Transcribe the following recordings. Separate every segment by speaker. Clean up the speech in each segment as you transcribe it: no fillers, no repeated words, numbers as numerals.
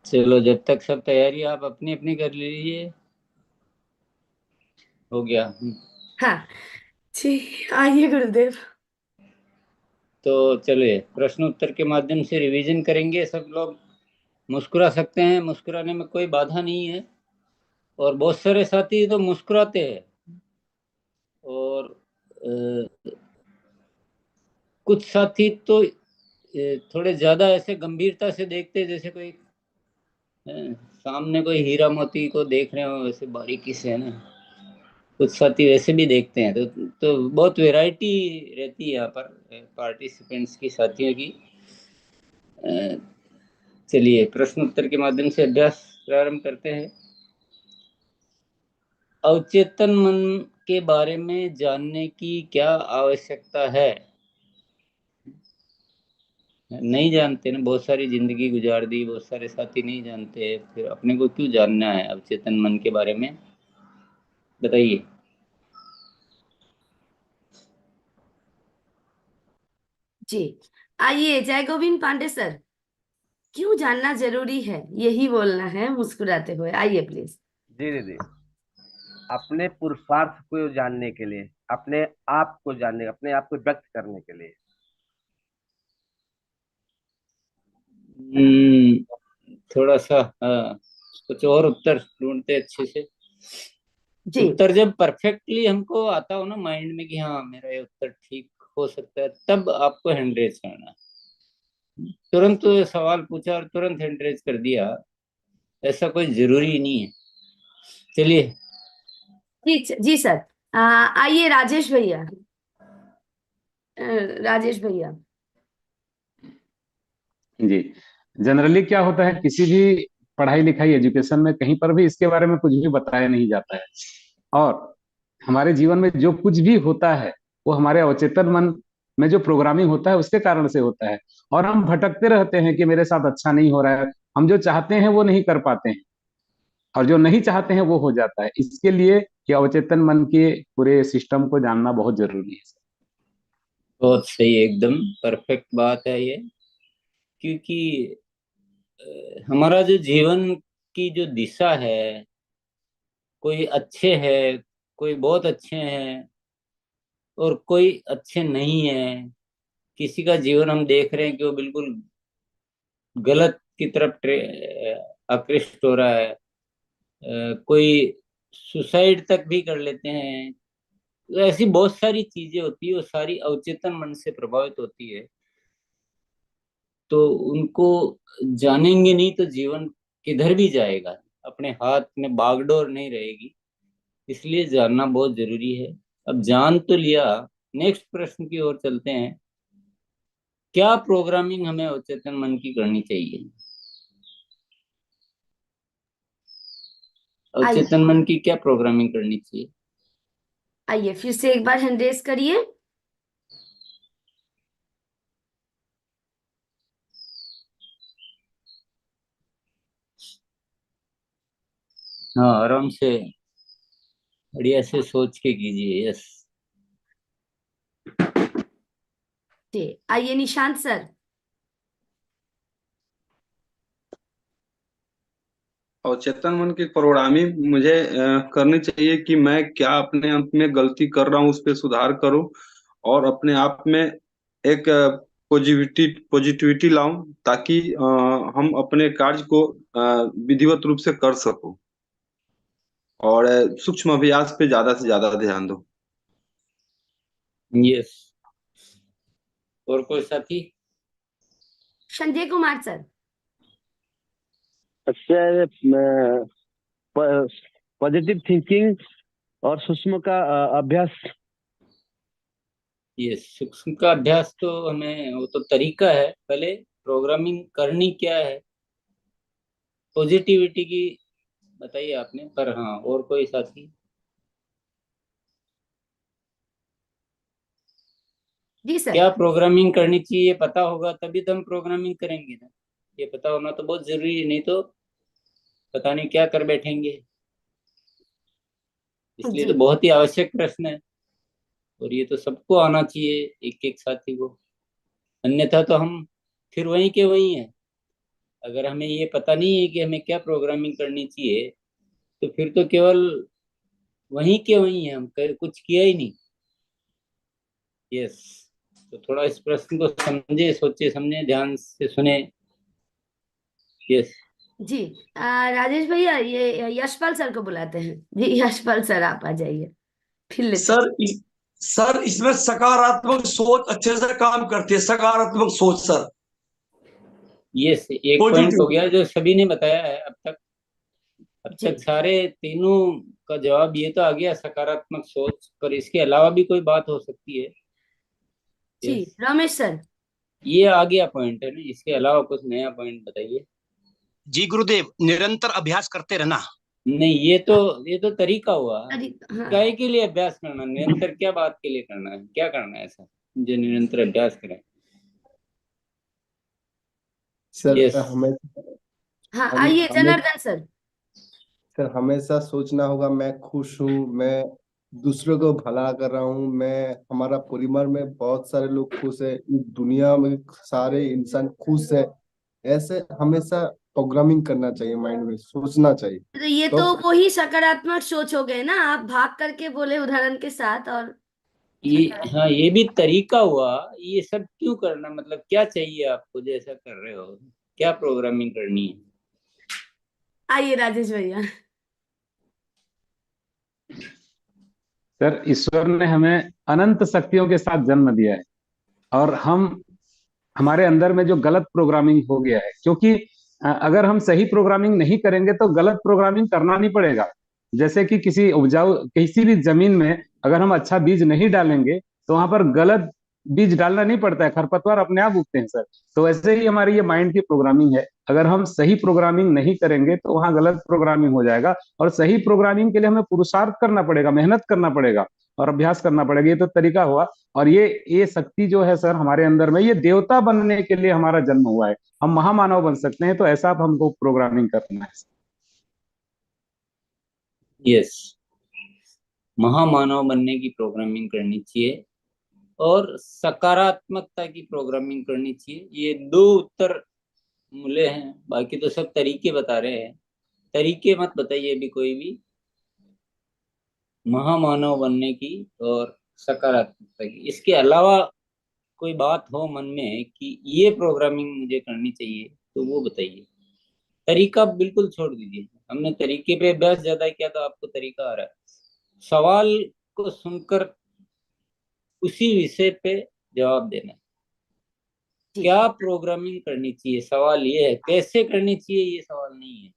Speaker 1: चलो, जब तक सब तैयारी आप अपनी अपनी कर लीजिए। हो गया।
Speaker 2: हाँ जी। आइए गुरुदेव।
Speaker 1: तो चलिए, प्रश्न उत्तर के माध्यम से रिवीजन करेंगे सब लोग। मुस्कुरा सकते हैं, मुस्कुराने में कोई बाधा नहीं है। और बहुत सारे साथी तो मुस्कुराते हैं। और कुछ साथी तो थोड़े ज्यादा ऐसे गंभीरता से देखते हैं, जैसे कोई सामने कोई हीरा मोती को देख रहे हो, वैसे बारीकी से, है ना। कुछ साथी वैसे भी देखते हैं। तो बहुत वैरायटी रहती है यहाँ पर पार्टिसिपेंट्स की, साथियों की। अ, चलिए, प्रश्न उत्तर के माध्यम से अभ्यास प्रारंभ करते हैं। अवचेतन मन के बारे में जानने की क्या आवश्यकता है? नहीं जानते ना, बहुत सारी जिंदगी गुजार दी, बहुत सारे साथी नहीं जानते, फिर अपने को क्यों जानना है अवचेतन मन के बारे में? बताइए।
Speaker 2: जी। आइए जय गोविंद पांडे सर। क्यों जानना जरूरी है, यही बोलना है मुस्कुराते हुए। आइए प्लीज।
Speaker 3: जी दीदी। अपने पुरुषार्थ को जानने के लिए, अपने आप को जानने, अपने आप को व्यक्त करने के लिए।
Speaker 1: थोड़ा सा, हाँ, कुछ और उत्तर ढूंढते अच्छे से।
Speaker 2: जी।
Speaker 1: उत्तर जब परफेक्टली हमको आता हो ना माइंड में, कि हाँ मेरा ये उत्तर ठीक हो सकता है, तब आपको हैंड रेज करना। तुरंत सवाल पूछा और तुरंत हैंड रेज कर दिया, ऐसा कोई जरूरी नहीं है। चलिए।
Speaker 2: जी जी सर। आइए राजेश भैया। अ, राजेश भैया।
Speaker 4: जी। जनरली क्या होता है, किसी भी पढ़ाई लिखाई एजुकेशन में कहीं पर भी इसके बारे में कुछ भी बताया नहीं जाता है। और हमारे जीवन में जो कुछ भी होता है, वो हमारे अवचेतन मन में जो प्रोग्रामिंग होता है उसके कारण से होता है। और हम भटकते रहते हैं कि मेरे साथ अच्छा नहीं हो रहा है, हम जो चाहते हैं वो नहीं कर पाते हैं, और जो नहीं चाहते हैं वो हो जाता है। इसके लिए कि अवचेतन मन के पूरे सिस्टम को जानना बहुत जरूरी है।
Speaker 1: बहुत सही, एकदम परफेक्ट बात है ये। क्योंकि हमारा जो जीवन की जो दिशा है, कोई अच्छे है, कोई बहुत अच्छे हैं, और कोई अच्छे नहीं है। किसी का जीवन हम देख रहे हैं कि वो बिल्कुल गलत की तरफ आकृष्ट हो रहा है। कोई सुसाइड तक भी कर लेते हैं। तो ऐसी बहुत सारी चीजें होती है, वो सारी अवचेतन मन से प्रभावित होती है। तो उनको जानेंगे नहीं तो जीवन किधर भी जाएगा, अपने हाथ में बागडोर नहीं रहेगी। इसलिए जानना बहुत जरूरी है। अब जान तो लिया, नेक्स्ट प्रश्न की ओर चलते हैं। क्या प्रोग्रामिंग हमें अवचेतन मन की करनी चाहिए?
Speaker 2: आइए।
Speaker 1: अवचेतन मन की क्या प्रोग्रामिंग करनी चाहिए?
Speaker 2: आइए फिर से एक बार हैंड रेस करिए।
Speaker 1: हाँ, आराम से, बढ़िया से सोच के कीजिए। यस।
Speaker 2: जी। आइए निशांत सर।
Speaker 5: और चेतन मन की प्रोग्रामिंग मुझे करनी चाहिए कि मैं क्या अपने आप में गलती कर रहा हूँ, उस पर सुधार करूँ। और अपने आप में एक पॉजिटिविटी पॉजिटिविटी लाऊं, ताकि हम अपने कार्य को विधिवत रूप से कर सकूं। और सूक्ष्म अभ्यास पे ज्यादा से ज्यादा ध्यान दो।
Speaker 1: यस। और कोई साथी?
Speaker 2: संजय कुमार सर।
Speaker 3: अच्छा, पॉजिटिव थिंकिंग और सूक्ष्म का अभ्यास।
Speaker 1: यस, सूक्ष्म का अभ्यास तो हमें, वो तो तरीका है। पहले प्रोग्रामिंग करनी क्या है, पॉजिटिविटी की बताइए आपने, पर हाँ, और कोई साथी?
Speaker 2: जी सर।
Speaker 1: क्या प्रोग्रामिंग करनी चाहिए, ये पता होगा तभी तो हम प्रोग्रामिंग करेंगे ना। ये पता होना तो बहुत जरूरी है, नहीं तो पता नहीं क्या कर बैठेंगे। इसलिए
Speaker 2: जी।
Speaker 1: तो बहुत ही आवश्यक प्रश्न है। और ये तो सबको आना चाहिए, एक एक साथी को। अन्यथा तो हम फिर वहीं के वहीं हैं। अगर हमें ये पता नहीं है कि हमें क्या प्रोग्रामिंग करनी चाहिए, तो फिर तो केवल वहीं के वहीं है, हम कुछ किया ही नहीं। यस। तो थोड़ा इस प्रश्न को समझे, सोचे समझे, ध्यान से सुने। यस।
Speaker 2: जी। राजेश भैया, ये यशपाल सर को बुलाते हैं। जी यशपाल सर, आप आ जाइए, फिर लेते हैं।
Speaker 6: सर सर इसमें सकारात्मक सोच अच्छे से काम करती है, सकारात्मक सोच सर,
Speaker 1: यस, एक पॉइंट हो
Speaker 6: पॉजिटिव।
Speaker 1: गया जो सभी ने बताया है अब तक। अब
Speaker 2: जी
Speaker 1: तक सारे तीनों का जवाब ये तो आ गया, सकारात्मक सोच, पर इसके अलावा भी कोई बात हो सकती है।
Speaker 2: जी।
Speaker 1: यस।
Speaker 2: रमेश सर।
Speaker 1: ये आ गया पॉइंट है ना, इसके अलावा कुछ नया पॉइंट बताइए।
Speaker 7: जी गुरुदेव, निरंतर अभ्यास करते रहना।
Speaker 1: नहीं, ये तो तरीका हुआ।
Speaker 2: अरे हाँ।
Speaker 1: काय के लिए अभ्यास करना, निरंतर क्या बात के लिए करना है, क्या करना है ऐसा जो निरंतर अभ्यास करें।
Speaker 8: Sir
Speaker 1: yes.
Speaker 8: हमें
Speaker 2: हाँ,
Speaker 8: हम
Speaker 2: आइए
Speaker 8: हमें
Speaker 2: जनार्दन सर।
Speaker 8: सर हमेशा सोचना होगा मैं खुश हूँ, मैं दूसरों को भला कर रहा हूँ, मैं हमारा परिवार में बहुत सारे लोग खुश है, इस दुनिया में सारे इंसान खुश है। ऐसे हमेशा प्रोग्रामिंग करना चाहिए, माइंड में सोचना चाहिए।
Speaker 2: तो ये
Speaker 8: तो
Speaker 2: तो वही सकारात्मक सोच हो गए ना, आप भाग करके बोले उदाहरण के साथ। और
Speaker 1: ये, हाँ, ये भी तरीका हुआ। ये सब क्यों करना, मतलब क्या चाहिए आपको जो ऐसा कर रहे हो, क्या प्रोग्रामिंग करनी है।
Speaker 2: आइए राजेश भैया।
Speaker 4: सर ईश्वर ने हमें अनंत शक्तियों के साथ जन्म दिया है, और हमारे अंदर में जो गलत प्रोग्रामिंग हो गया है, क्योंकि अगर हम सही प्रोग्रामिंग नहीं करेंगे तो गलत प्रोग्रामिंग करना नहीं पड़ेगा। जैसे कि किसी भी जमीन में अगर हम अच्छा बीज नहीं डालेंगे तो वहां पर गलत बीज डालना नहीं पड़ता है, खरपतवार अपने आप उगते हैं सर। तो वैसे ही हमारी ये माइंड की प्रोग्रामिंग है, अगर हम सही प्रोग्रामिंग नहीं करेंगे तो वहां गलत प्रोग्रामिंग हो जाएगा। और सही प्रोग्रामिंग के लिए हमें पुरुषार्थ करना पड़ेगा, मेहनत करना पड़ेगा और अभ्यास करना पड़ेगा। ये तो तरीका हुआ। और ये शक्ति जो है सर हमारे अंदर में, ये देवता बनने के लिए हमारा जन्म हुआ है, हम महामानव बन सकते हैं। तो ऐसा आप हमको प्रोग्रामिंग करना है।
Speaker 1: यस, महामानव बनने की प्रोग्रामिंग करनी चाहिए और सकारात्मकता की प्रोग्रामिंग करनी चाहिए। ये दो उत्तर मिले हैं, बाकी तो सब तरीके बता रहे हैं। तरीके मत बताइए अभी कोई भी, महामानव बनने की और सकारात्मकता की। इसके अलावा कोई बात हो मन में कि ये प्रोग्रामिंग मुझे करनी चाहिए, तो वो बताइए। तरीका बिल्कुल छोड़ दीजिए, हमने तरीके पे अभ्यास ज्यादा किया तो आपको तरीका आ रहा है। सवाल को सुनकर उसी विषय पे जवाब देना है।
Speaker 2: जी
Speaker 1: क्या प्रोग्रामिंग करनी चाहिए, सवाल ये है। कैसे करनी चाहिए ये सवाल नहीं है,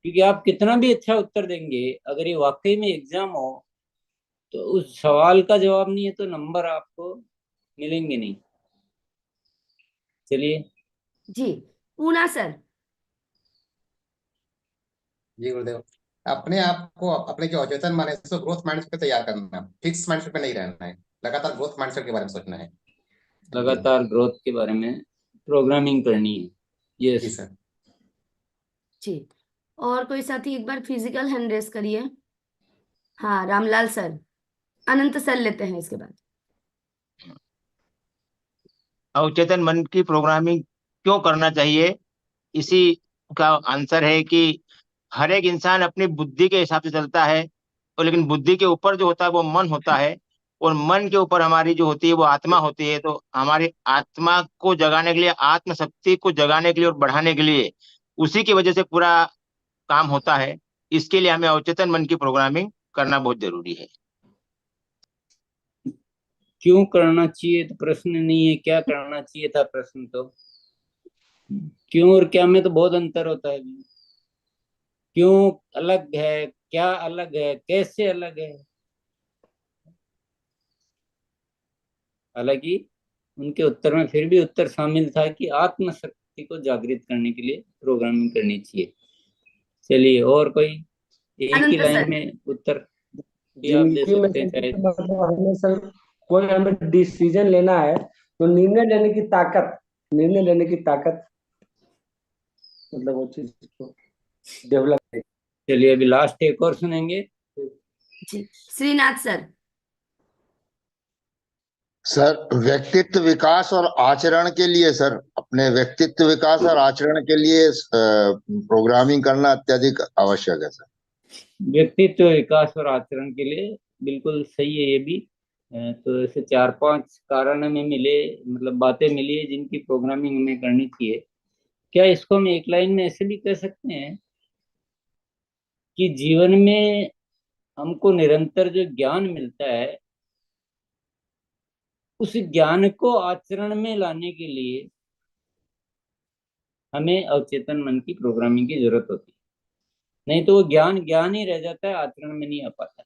Speaker 1: क्योंकि आप कितना भी अच्छा उत्तर देंगे, अगर ये वाकई में एग्जाम हो तो उस सवाल का जवाब नहीं है तो नंबर आपको मिलेंगे नहीं। चलिए।
Speaker 2: जी। पूना सर।
Speaker 9: जी गुरुदेव, अपने आप को अपने जो अचेतन माने इसको ग्रोथ माइंडसेट पे तैयार करना है, फिक्स माइंडसेट पे नहीं रहना है, लगातार ग्रोथ माइंडसेट के बारे में सोचना है। जी
Speaker 1: लगातार ग्रोथ के बारे में प्रोग्रामिंग करनी है।
Speaker 9: जी
Speaker 1: यस।
Speaker 9: सर।
Speaker 2: जी। और कोई साथी एक बार फिजिकल हैंड रेस करिए। हाँ, रामलाल सर। अनंत सर लेते हैं इसके बाद।
Speaker 7: अवचेतन मन की प्रोग्रामिंग क्यों करना चाहिए, इसी का आंसर है कि हर एक इंसान अपनी बुद्धि के हिसाब से चलता है, और लेकिन बुद्धि के ऊपर जो होता है वो मन होता है, और मन के ऊपर हमारी जो होती है वो आत्मा होती है। तो हमारी आत्मा को जगाने के लिए, आत्म शक्ति को जगाने के लिए और बढ़ाने के लिए उसी की वजह से पूरा काम होता है। इसके लिए हमें अवचेतन मन की प्रोग्रामिंग करना बहुत जरूरी है।
Speaker 1: क्यों करना चाहिए तो प्रश्न नहीं है, क्या करना चाहिए था प्रश्न। तो क्यों और क्या में तो बहुत अंतर होता है। क्यों अलग है, क्या अलग है, कैसे अलग है। हालांकि उनके उत्तर में फिर भी उत्तर शामिल था कि आत्मशक्ति को जागृत करने के लिए प्रोग्रामिंग करनी चाहिए। चलिए, और कोई एक ही
Speaker 2: अनंत
Speaker 1: लाइन
Speaker 2: सर।
Speaker 1: में उत्तर भी आप दे
Speaker 3: जिंदगी में
Speaker 1: सकते हैं चाहे।
Speaker 3: मतलब हमें सर कोई हमें डिसीजन लेना है तो निर्णय लेने की ताकत मतलब वो चीज को डेवलप।
Speaker 1: चलिए, अभी लास्ट एक और सुनेंगे।
Speaker 2: जी। श्रीनाथ सर।
Speaker 10: सर व्यक्तित्व विकास और आचरण के लिए, सर अपने व्यक्तित्व विकास और आचरण के लिए प्रोग्रामिंग करना अत्यधिक आवश्यक है सर।
Speaker 1: व्यक्तित्व विकास और आचरण के लिए बिल्कुल सही है ये भी। तो ऐसे 4-5 कारण हमें मिले, मतलब बातें मिली है जिनकी प्रोग्रामिंग हमें करनी चाहिए। क्या इसको हम एक लाइन में ऐसे भी कह सकते हैं कि जीवन में हमको निरंतर जो ज्ञान मिलता है, उस ज्ञान को आचरण में लाने के लिए हमें अवचेतन मन की प्रोग्रामिंग की जरूरत होती है। नहीं तो वो ज्ञान ज्ञान ही रह जाता है, आचरण में नहीं आ पाता।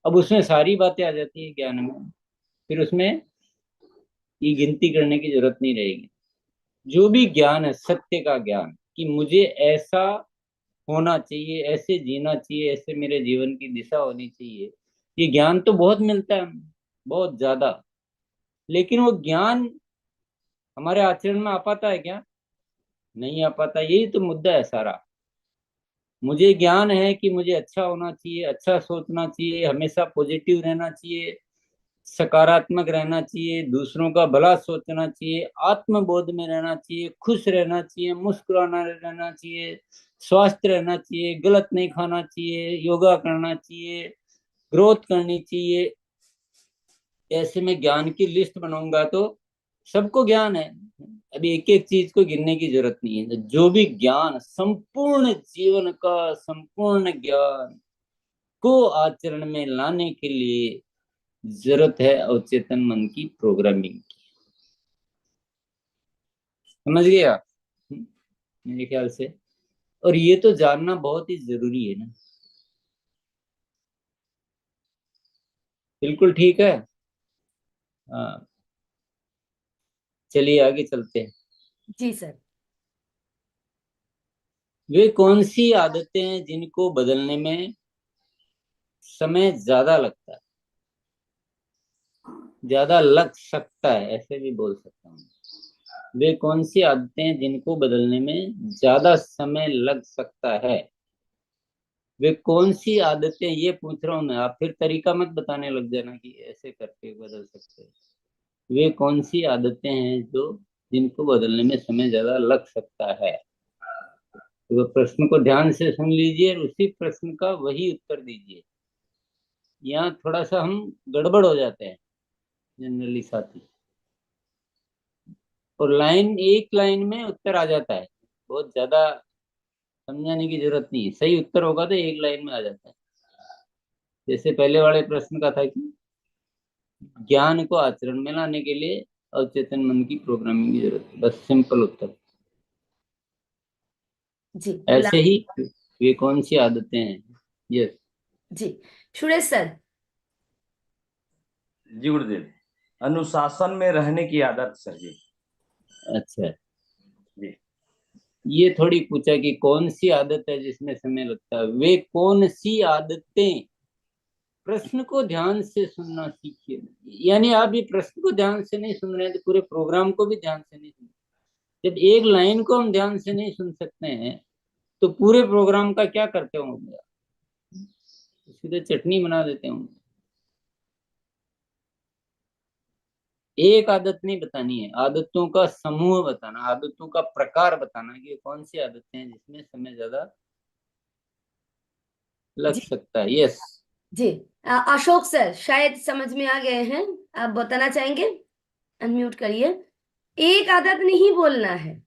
Speaker 1: अब उसमें सारी बातें आ जाती है ज्ञान में, फिर उसमें ये गिनती करने की जरूरत नहीं रहेगी। जो भी ज्ञान है, सत्य का ज्ञान कि मुझे ऐसा होना चाहिए, ऐसे जीना चाहिए, ऐसे मेरे जीवन की दिशा होनी चाहिए, ये ज्ञान तो बहुत मिलता है हमें, बहुत ज्यादा। लेकिन वो ज्ञान हमारे आचरण में आ पाता है क्या? नहीं आ पाता। यही तो मुद्दा है सारा। मुझे ज्ञान है कि मुझे अच्छा होना चाहिए, अच्छा सोचना चाहिए, हमेशा पॉजिटिव रहना चाहिए, सकारात्मक रहना चाहिए, दूसरों का भला सोचना चाहिए, आत्मबोध में रहना चाहिए, खुश रहना चाहिए, मुस्कुराना रहना चाहिए, स्वस्थ रहना चाहिए, गलत नहीं खाना चाहिए, योगा करना चाहिए, ग्रोथ करनी चाहिए। ऐसे में ज्ञान की लिस्ट बनाऊंगा तो सबको ज्ञान है। अभी एक एक चीज को गिनने की जरूरत नहीं है। जो भी ज्ञान, संपूर्ण जीवन का संपूर्ण ज्ञान को आचरण में लाने के लिए जरूरत है अवचेतन मन की प्रोग्रामिंग की। समझ गया मेरे ख्याल से। और ये तो जानना बहुत ही जरूरी है ना। बिल्कुल ठीक है। हाँ, चलिए आगे चलते हैं।
Speaker 2: जी सर।
Speaker 1: वे कौन सी आदतें हैं जिनको बदलने में समय ज्यादा लगता है, ज्यादा लग सकता है, ऐसे भी बोल सकता हूँ। वे कौन सी आदतें हैं जिनको बदलने में ज्यादा समय लग सकता है? वे कौन सी आदतें, ये पूछ रहा हूं मैं। आप फिर तरीका मत बताने लग जाना कि ऐसे करके बदल सकते हैं। वे कौन सी आदतें हैं जो जिनको बदलने में समय ज्यादा लग सकता है? तो प्रश्न को ध्यान से सुन लीजिए और उसी प्रश्न का वही उत्तर दीजिए। यहाँ थोड़ा सा हम गड़बड़ हो जाते हैं जनरली साथी, और लाइन एक लाइन में उत्तर आ जाता है। बहुत ज्यादा समझाने की जरूरत नहीं है। सही उत्तर होगा तो एक लाइन में आ जाता है। जैसे पहले वाले प्रश्न का था कि ज्ञान को आचरण में लाने के लिए अवचेतन मन की प्रोग्रामिंग की जरूरत है। बस सिंपल उत्तर।
Speaker 2: जी
Speaker 1: ऐसे ही वे कौन सी आदतें हैं। यस
Speaker 2: जी सुरेश सर।
Speaker 6: जी गुरुदेव, अनुशासन में रहने की आदत सर जी।
Speaker 1: अच्छा,
Speaker 6: जी
Speaker 1: ये थोड़ी पूछा कि कौन सी आदत है जिसमें समय लगता है। वे कौन सी आदतें। प्रश्न को ध्यान से सुनना सीखिए। यानी आप ये प्रश्न को ध्यान से नहीं सुन रहे हैं तो पूरे प्रोग्राम को भी ध्यान से नहीं सुन। जब एक लाइन को हम ध्यान से नहीं सुन सकते हैं तो पूरे प्रोग्राम का क्या करते होंगे? सीधे चटनी बना देते होंगे। एक आदत नहीं बतानी है, आदतों का समूह बताना, आदतों का प्रकार बताना कि कौन सी आदतें हैं जिसमें समय ज्यादा लग
Speaker 2: जी
Speaker 1: सकता है। यस।
Speaker 2: जी अशोक सर शायद समझ में आ गए हैं। आप बताना चाहेंगे? अनम्यूट करिए। एक आदत नहीं बोलना है,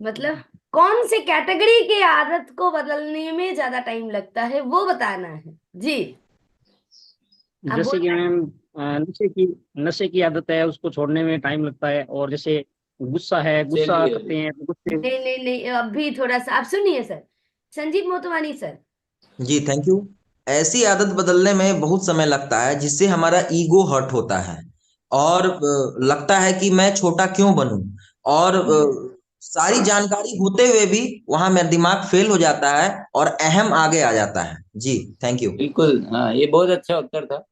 Speaker 2: मतलब कौन से कैटेगरी के आदत को बदलने में ज्यादा टाइम लगता है वो बताना है। जी आप
Speaker 11: जैसे कि
Speaker 2: बोल।
Speaker 11: मैम नशे की आदत है, उसको छोड़ने में टाइम लगता है। और जैसे गुस्सा है, गुस्सा
Speaker 1: चलिए,
Speaker 11: करते हैं तो गुस्से।
Speaker 2: नहीं नहीं नहीं, अभी थोड़ा सा आप सुनिए सर। संजीव मोटवानी सर।
Speaker 12: जी थैंक यू। ऐसी आदत बदलने में बहुत समय लगता है जिससे हमारा ईगो हर्ट होता है और लगता है कि मैं छोटा क्यों बनूं, और सारी जानकारी होते हुए भी वहां मेरा दिमाग फेल हो जाता है और अहम आगे आ जाता है। जी थैंक यू।
Speaker 1: बिल्कुल। हाँ, ये बहुत अच्छा उत्तर था।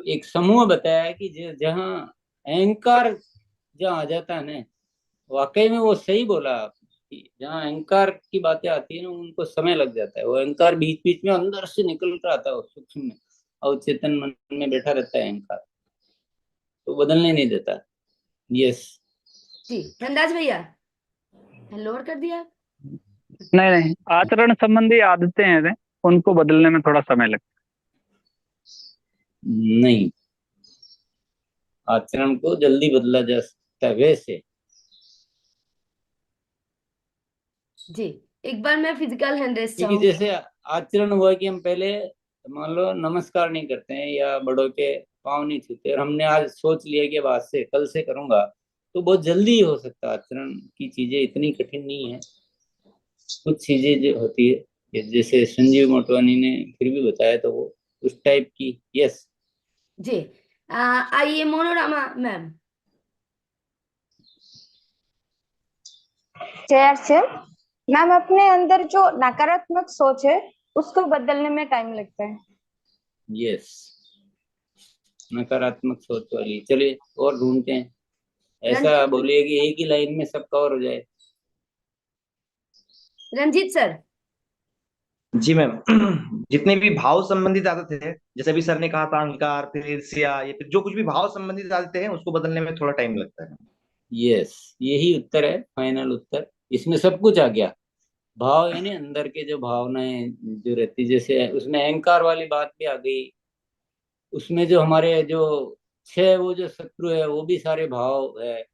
Speaker 1: एक समूह बताया कि जहाँ अहंकार जहाँ आ जाता है ना, वाकई में वो सही बोला आप कि जहाँ अहंकार की बातें आती है ना उनको समय लग जाता है। वो अहंकार बीच बीच में अंदर से निकल कर आता है, वो सूक्ष्म में अवचेतन मन में बैठा रहता है अहंकार। तो बदलने नहीं देता। यस
Speaker 2: जी धनराज भैया, लोअर कर दिया आप?
Speaker 13: नहीं नहीं, आचरण संबंधी आदतें हैं उनको बदलने में थोड़ा समय लगता
Speaker 1: नहीं, आचरण को जल्दी बदला जा सकता है वैसे।
Speaker 2: जी एक बार मैं फिजिकल हैंड रेस्ट
Speaker 1: क्योंकि
Speaker 2: चाहूंगी।
Speaker 1: जैसे आचरण हुआ कि हम पहले मान लो नमस्कार नहीं करते हैं या बड़ों के पाँव नहीं छूते, और हमने आज सोच लिया कि अब आज से कल से करूंगा, तो बहुत जल्दी हो सकता है। आचरण की चीजें इतनी कठिन नहीं है। कुछ चीजें जो होती है कि जैसे संजीव मोटवानी ने फिर भी बताया, तो वो उस टाइप की। यस
Speaker 2: जी आइए मोनोरामा मैम।
Speaker 14: चेयर से मैम, अपने अंदर जो नकारात्मक सोच है उसको बदलने में टाइम लगता है।
Speaker 1: यस, नकारात्मक सोच वाली, चलिए और ढूंढते हैं। ऐसा बोलिए कि एक ही लाइन में सब कवर हो जाए।
Speaker 2: रंजीत सर।
Speaker 15: जी मैम, जितने भी भाव संबंधित आदतें हैं, जैसे अभी सर ने कहा था अहंकार, फिर ईर्ष्या, या फिर जो कुछ भी भाव संबंधित आदतें हैं उसको बदलने में थोड़ा टाइम लगता है।
Speaker 1: यस, यही उत्तर है, फाइनल उत्तर। इसमें सब कुछ आ गया। भाव यानी अंदर के जो भावनाएं जो रहती, जैसे उसमें अहंकार वाली बात भी आ गई। उसमें जो हमारे जो छह वो जो शत्रु है, वो भी सारे भाव है।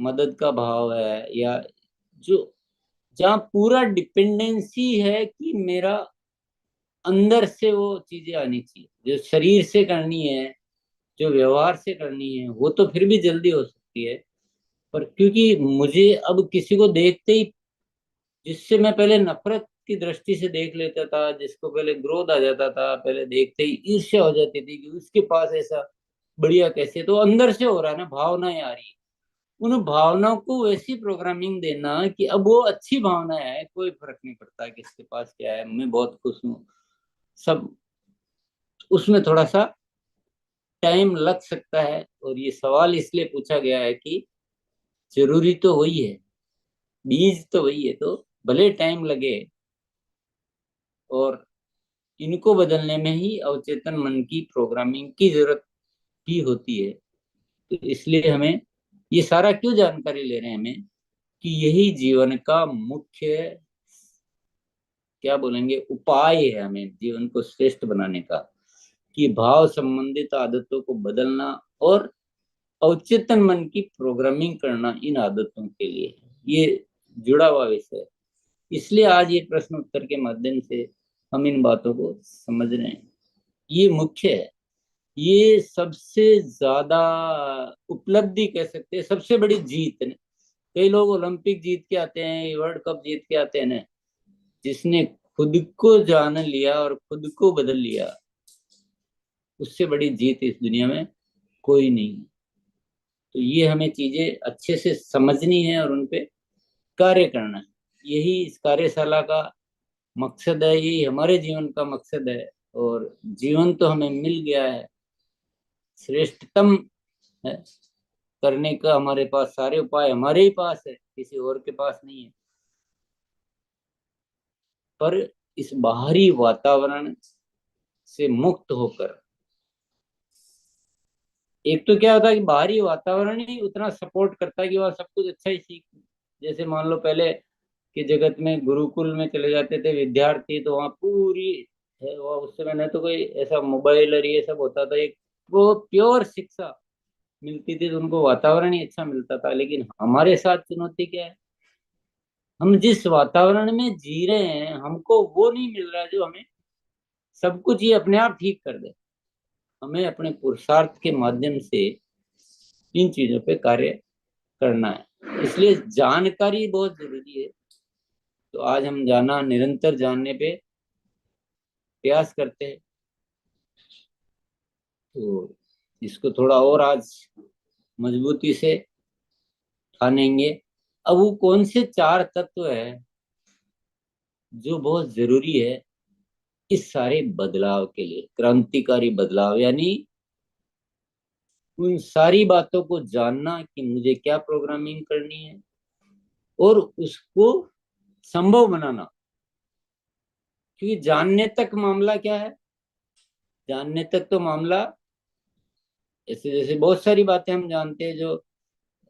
Speaker 1: मदद का भाव है, या जो जहाँ पूरा डिपेंडेंसी है कि मेरा अंदर से वो चीजें आनी चाहिए, जो शरीर से करनी है, जो व्यवहार से करनी है, वो तो फिर भी जल्दी हो सकती है। पर क्योंकि मुझे अब किसी को देखते ही, जिससे मैं पहले नफरत की दृष्टि से देख लेता था, जिसको पहले क्रोध आ जाता था, पहले देखते ही ईर्ष्या हो जाती थी कि उसके पास ऐसा बढ़िया कैसे, तो अंदर से हो रहा है ना, भावनाएं आ रही है। उन भावनाओं को वैसी प्रोग्रामिंग देना कि अब वो अच्छी भावना है, कोई फर्क नहीं पड़ता किसके पास क्या है, मैं बहुत खुश हूँ, सब। उसमें थोड़ा सा टाइम लग सकता है। और ये सवाल इसलिए पूछा गया है कि जरूरी तो वही है, बीज तो वही है, तो भले टाइम लगे। और इनको बदलने में ही अवचेतन मन की प्रोग्रामिंग की जरूरत भी होती है। तो इसलिए हमें ये सारा क्यों जानकारी ले रहे हैं हमें, कि यही जीवन का मुख्य, क्या बोलेंगे, उपाय है हमें जीवन को श्रेष्ठ बनाने का, कि भाव संबंधित आदतों को बदलना और अवचेतन मन की प्रोग्रामिंग करना इन आदतों के लिए। ये जुड़ा हुआ विषय है। इसलिए आज ये प्रश्न उत्तर के माध्यम से हम इन बातों को समझ रहे हैं। ये मुख्य है, ये सबसे ज्यादा उपलब्धि कह सकते हैं, सबसे बड़ी जीत है। कई लोग ओलंपिक जीत के आते हैं, वर्ल्ड कप जीत के आते हैं ना, जिसने खुद को जान लिया और खुद को बदल लिया, उससे बड़ी जीत इस दुनिया में कोई नहीं। तो ये हमें चीजें अच्छे से समझनी है और उनपे कार्य करना है। यही इस कार्यशाला का मकसद है, यही हमारे जीवन का मकसद है। और जीवन तो हमें मिल गया है, श्रेष्ठतम है। करने का हमारे पास सारे उपाय हमारे ही पास है, किसी और के पास नहीं है। पर इस बाहरी वातावरण से मुक्त होकर, एक तो क्या होता है कि बाहरी वातावरण ही उतना सपोर्ट करता है कि वह सब कुछ अच्छा ही सीख। जैसे मान लो पहले के जगत में गुरुकुल में चले जाते थे विद्यार्थी, तो वहाँ पूरी है, वह उस समय न तो कोई ऐसा मोबाइल और ये सब होता था, एक वो प्योर शिक्षा मिलती थी, तो उनको वातावरण ही अच्छा मिलता था। लेकिन हमारे साथ चुनौती क्या है, हम जिस वातावरण में जी रहे हैं, हमको वो नहीं मिल रहा जो हमें सब कुछ ये अपने आप ठीक कर दे। हमें अपने पुरुषार्थ के माध्यम से इन चीजों पे कार्य करना है। इसलिए जानकारी बहुत जरूरी है। तो आज हम निरंतर जानने पे प्रयास करते हैं। तो इसको थोड़ा और आज मजबूती से ठानेंगे। अब वो कौन से चार तत्व है जो बहुत जरूरी है इस सारे बदलाव के लिए, क्रांतिकारी बदलाव, यानी उन सारी बातों को जानना कि मुझे क्या प्रोग्रामिंग करनी है और उसको संभव बनाना। क्योंकि जानने तक मामला क्या है, जानने तक तो मामला ऐसे जैसे बहुत सारी बातें हम जानते हैं, जो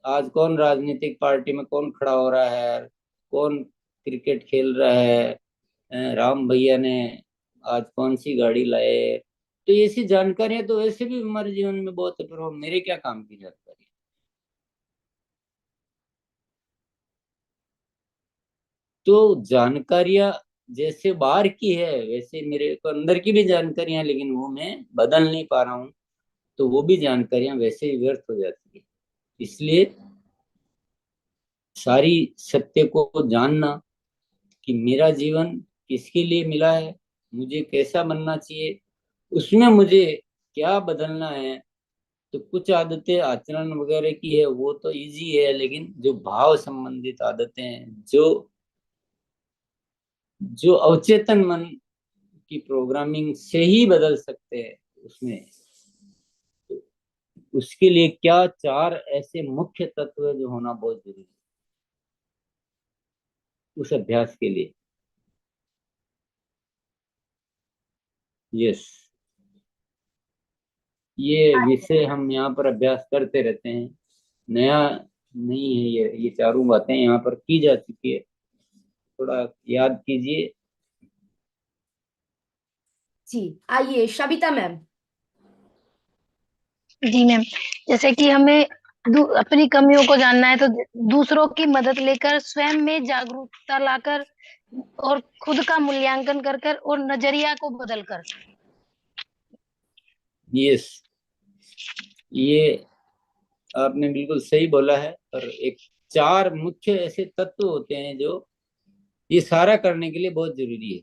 Speaker 1: आज कौन राजनीतिक पार्टी में कौन खड़ा हो रहा है, कौन क्रिकेट खेल रहा है, राम भैया ने आज कौन सी गाड़ी लाए। तो ऐसी जानकारियां तो वैसे भी हमारे जीवन में बहुत है, पर वो मेरे क्या काम की जानकारी। तो जानकारियां जैसे बाहर की है वैसे मेरे को अंदर की भी जानकारियां, लेकिन वो मैं बदल नहीं पा रहा हूँ, तो वो भी जानकारियां वैसे ही व्यर्थ हो जाती है। इसलिए सारी सत्य को जानना कि मेरा जीवन किसके लिए मिला है, मुझे कैसा बनना चाहिए, उसमें मुझे क्या बदलना है। तो कुछ आदतें आचरण वगैरह की है वो तो इजी है, लेकिन जो भाव संबंधित आदतें हैं, जो जो अवचेतन मन की प्रोग्रामिंग से ही बदल सकते हैं, उसमें उसके लिए क्या चार ऐसे मुख्य तत्व है जो होना बहुत जरूरी है उस अभ्यास के लिए। यस, ये विषय हम यहाँ पर अभ्यास करते रहते हैं, नया नहीं है। ये चारों बातें यहाँ पर की जा चुकी है, थोड़ा याद कीजिए।
Speaker 2: जी, आइए सविता मैम।
Speaker 16: जी मैम, जैसे कि हमें अपनी कमियों को जानना है तो दूसरों की मदद लेकर, स्वयं में जागरूकता लाकर और खुद का मूल्यांकन कर कर और नजरिया को बदल कर।
Speaker 1: यस, ये आपने बिल्कुल सही बोला है। और एक चार मुख्य ऐसे तत्व होते हैं जो ये सारा करने के लिए बहुत जरूरी है।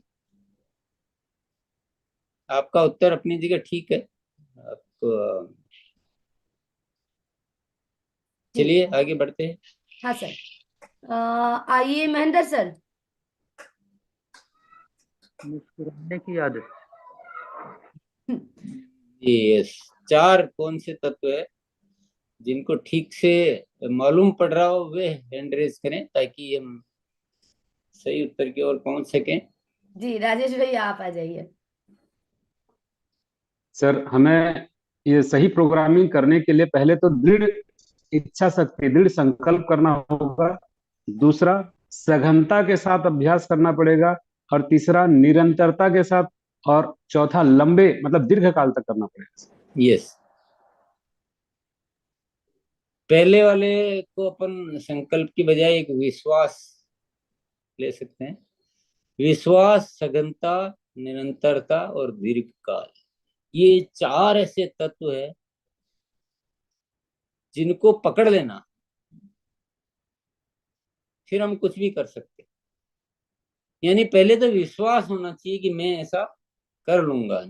Speaker 1: आपका उत्तर अपनी जगह ठीक है। आपको चलिए आगे बढ़ते हैं।
Speaker 2: हाँ सर, आइए महेंद्र सर।
Speaker 17: मुस्कुराने की आदत।
Speaker 1: यस, चार कौन से तत्व है जिनको ठीक से मालूम पड़ रहा हो वे हैंड रेज करें ताकि हम सही उत्तर की ओर पहुंच सकें।
Speaker 2: जी राजेश भैया आप आ जाइए।
Speaker 4: सर, हमें ये सही प्रोग्रामिंग करने के लिए पहले तो दृढ़ इच्छा शक्ति, दृढ़ संकल्प करना होगा। दूसरा, सघनता के साथ अभ्यास करना पड़ेगा। और तीसरा, निरंतरता के साथ। और चौथा, लंबे मतलब दीर्घ काल तक करना पड़ेगा।
Speaker 1: यस, पहले वाले को अपन संकल्प की बजाय एक विश्वास ले सकते हैं। विश्वास, सघनता, निरंतरता और दीर्घकाल, ये चार ऐसे तत्व है जिनको पकड़ लेना, फिर हम कुछ भी कर सकते हैं। यानी पहले तो विश्वास होना चाहिए कि मैं ऐसा कर लूंगा।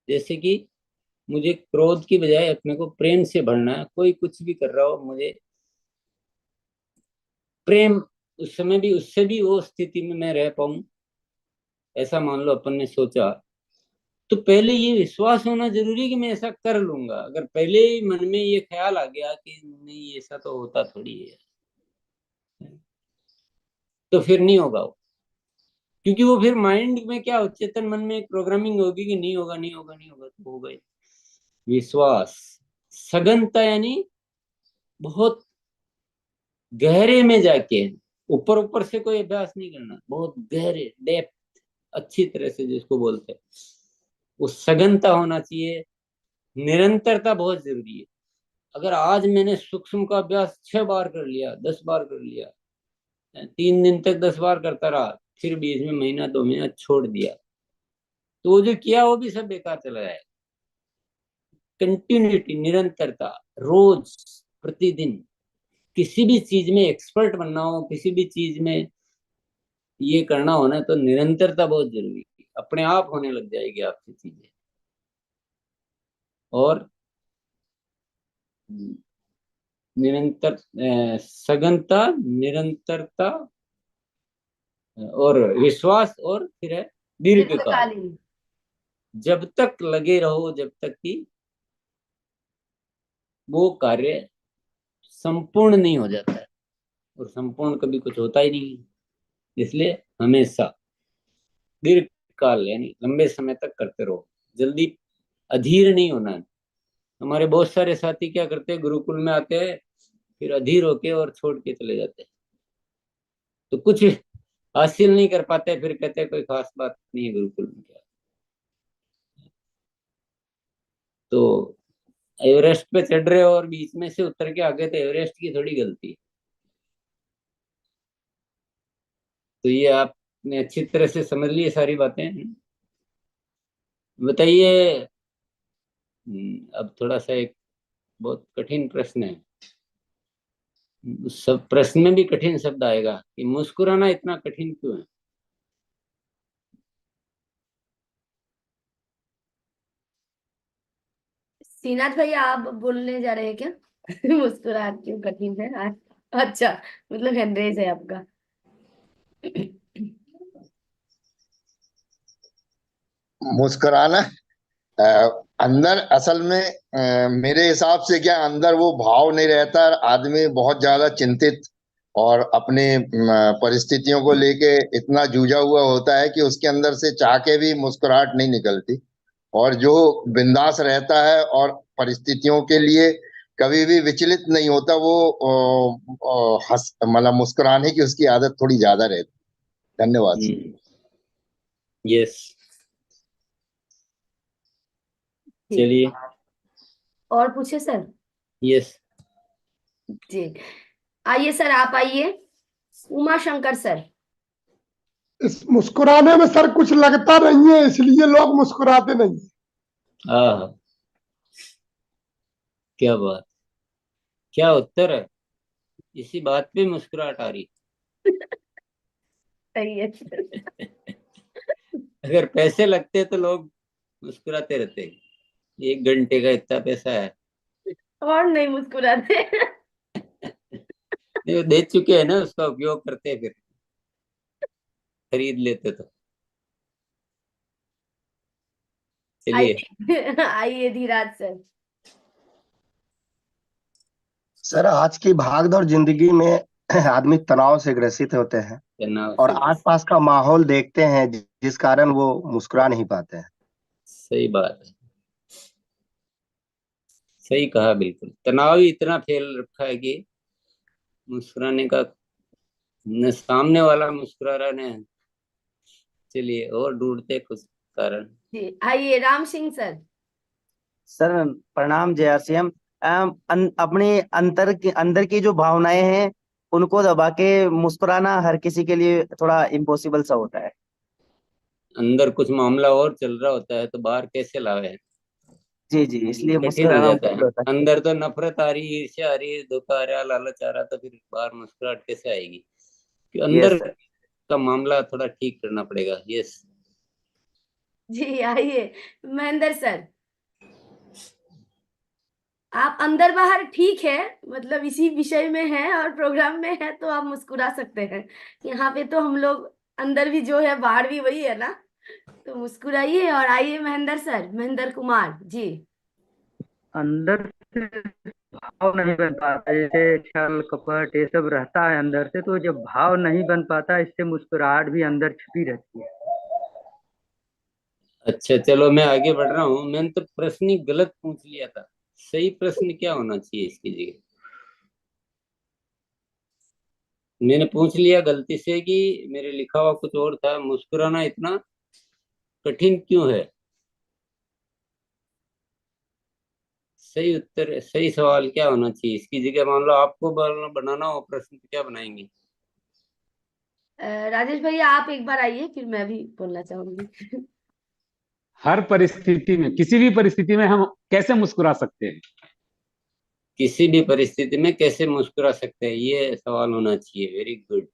Speaker 1: जैसे कि मुझे क्रोध की बजाय अपने को प्रेम से भरना है, कोई कुछ भी कर रहा हो मुझे प्रेम, उस समय भी उससे भी वो स्थिति में मैं रह पाऊं, ऐसा मान लो अपन ने सोचा। तो पहले ये विश्वास होना जरूरी कि मैं ऐसा कर लूंगा। अगर पहले ही मन में ये ख्याल आ गया कि नहीं ऐसा तो होता थोड़ी है, तो फिर नहीं होगा वो। क्योंकि वो फिर माइंड में क्या, चेतन मन में एक प्रोग्रामिंग होगी कि नहीं होगा नहीं होगा नहीं होगा, तो हो गए। विश्वास, सघनता यानी बहुत गहरे में जाके, ऊपर ऊपर से कोई अभ्यास नहीं करना, बहुत गहरे डेप्थ अच्छी तरह से जिसको बोलते हैं, वो सघनता होना चाहिए। निरंतरता बहुत जरूरी है। अगर आज मैंने सूक्ष्म का अभ्यास 6 बार कर लिया, 10 बार कर लिया, 3 दिन तक 10 बार करता रहा, फिर बीच में महीना 2 महीना छोड़ दिया, तो वो जो किया वो भी सब बेकार चला जाएगा। कंटिन्यूटी, निरंतरता, रोज प्रतिदिन किसी भी चीज में एक्सपर्ट बनना हो, किसी भी चीज में ये करना हो ना, तो निरंतरता बहुत जरूरी है। अपने आप होने लग जाएगी आपसे चीजें। और निरंतर सघनता, निरंतरता और विश्वास, और फिर है दीर्घकाल।
Speaker 2: दीर्घकालीन।
Speaker 1: जब तक लगे रहो, जब तक कि वो कार्य संपूर्ण नहीं हो जाता है, और संपूर्ण कभी कुछ होता ही नहीं है। इसलिए हमेशा दीर्घकाल यानी लंबे समय तक करते रहो, जल्दी अधीर नहीं होना है, हमारे बहुत सारे साथी क्या करते हैं, गुरुकुल में आते हैं फिर अधीर होके और छोड़ के चले जाते हैं, तो कुछ हासिल नहीं कर पाते, फिर कहते हैं कोई खास बात नहीं है गुरुकुल में क्या। तो एवरेस्ट पे चढ़ रहे हो और बीच में से उतर के आगे, तो एवरेस्ट की थोड़ी गलती है। तो ये आपने अच्छी तरह से समझ ली सारी बातें। बताइए, अब थोड़ा सा एक बहुत कठिन प्रश्न है, उस सब प्रश्न में भी कठिन शब्द आएगा कि मुस्कुराना इतना कठिन क्यों है।
Speaker 2: श्रीनाथ भैया आप बोलने जा रहे हैं क्या? मुस्कुराहट क्यों कठिन है आज? अच्छा, मतलब हैंडरेज है आपका।
Speaker 10: मुस्कुराना अंदर असल में मेरे हिसाब से क्या अंदर वो भाव नहीं रहता, आदमी बहुत ज्यादा चिंतित और अपने परिस्थितियों को लेके इतना जूझा हुआ होता है कि उसके अंदर से चाह के भी मुस्कुराहट नहीं निकलती। और जो बिंदास रहता है और परिस्थितियों के लिए कभी भी विचलित नहीं होता, वो हंस मतलब मुस्कुराने की उसकी आदत थोड़ी ज्यादा रहती। धन्यवाद।
Speaker 1: यस, चलिए।
Speaker 2: और पूछे सर?
Speaker 1: यस
Speaker 2: जी, आइए सर, आप आइए। उमा शंकर सर।
Speaker 18: इस मुस्कुराने में सर कुछ लगता नहीं है, इसलिए लोग मुस्कुराते नहीं।
Speaker 1: हाँ, क्या बात, क्या उत्तर है, इसी बात पे मुस्कुराहट आ रही।
Speaker 2: सही है।
Speaker 1: अगर पैसे लगते तो लोग मुस्कुराते रहते, 1 घंटे का इतना पैसा है।
Speaker 2: और नहीं मुस्कुराते।
Speaker 1: नहीं, वो दे चुके हैं ना, उसका उपयोग करते फिर खरीद लेते तो। चलिए।
Speaker 2: आइए आइए धीराज सर।
Speaker 19: सर आज की भागदौड़ जिंदगी में आदमी तनाव से ग्रसित होते हैं
Speaker 1: तनाव
Speaker 19: और
Speaker 1: से
Speaker 19: आसपास का माहौल देखते हैं जिस कारण वो मुस्कुरा नहीं पाते हैं।
Speaker 1: सही बात है, सही कहा, बिल्कुल। तनाव ही इतना फैल रखा है कि मुस्कुराने का न सामने वाला मुस्कुरा रहा न। चलिए, और ढूंढते कुछ कारण।
Speaker 2: जी, आइए राम सिंह सर।
Speaker 20: सर प्रणाम, जय श्याम। अपने अंदर की जो भावनाएं हैं उनको दबा के मुस्कुराना हर किसी के लिए थोड़ा इम्पॉसिबल सा होता है।
Speaker 1: अंदर कुछ मामला और चल रहा होता है तो बाहर कैसे लावे।
Speaker 20: जी जी, इसलिए
Speaker 1: कठिन हो
Speaker 20: मुस्कुराना
Speaker 1: जाता
Speaker 20: मुश्किल
Speaker 1: है।
Speaker 20: होता है।
Speaker 1: अंदर तो नफरत आ रही, ईर्ष्या आ रही, धोखा आ रहा, लालच आ रहा, तो फिर बाहर मुस्कुराहट कैसे आएगी? कि
Speaker 20: यस
Speaker 1: अंदर
Speaker 20: सर।
Speaker 1: का मामला थोड़ा ठीक करना पड़ेगा। यस।
Speaker 2: जी, आइए महेंद्र सर। आप अंदर बाहर ठीक है, मतलब इसी विषय में है और प्रोग्राम में है तो आप मुस्कुरा सकते हैं। यहाँ पे तो हम लोग अंदर भी जो है बाहर भी वही है ना, तो मुस्कुराइए। और आइए महेंद्र सर, महेंद्र कुमार जी।
Speaker 17: अंदर से भाव नहीं बन पाता, जैसे छल कपट ये सब रहता है अंदर से, तो जब भाव नहीं बन पाता इससे मुस्कुराहट भी अंदर छिपी रहती है।
Speaker 1: अच्छा, चलो मैं आगे बढ़ रहा हूँ। मैंने तो प्रश्न ही गलत पूछ लिया था। सही प्रश्न क्या होना चाहिए इसकी जगह? मैंने पूछ लिया गलती से कि मेरे लिखा हुआ कुछ और था, मुस्कुराना इतना कठिन क्यों है। सही उत्तर, सही सवाल क्या होना चाहिए इसकी जगह? मान लो आपको बनाना हो प्रश्न, तो क्या बनाएंगे?
Speaker 2: राजेश भैया आप एक बार आइए, फिर मैं भी बोलना चाहूंगी।
Speaker 4: हर परिस्थिति में, किसी भी परिस्थिति में हम कैसे मुस्कुरा सकते हैं?
Speaker 1: किसी भी परिस्थिति में कैसे मुस्कुरा सकते हैं, ये सवाल होना चाहिए। Very good.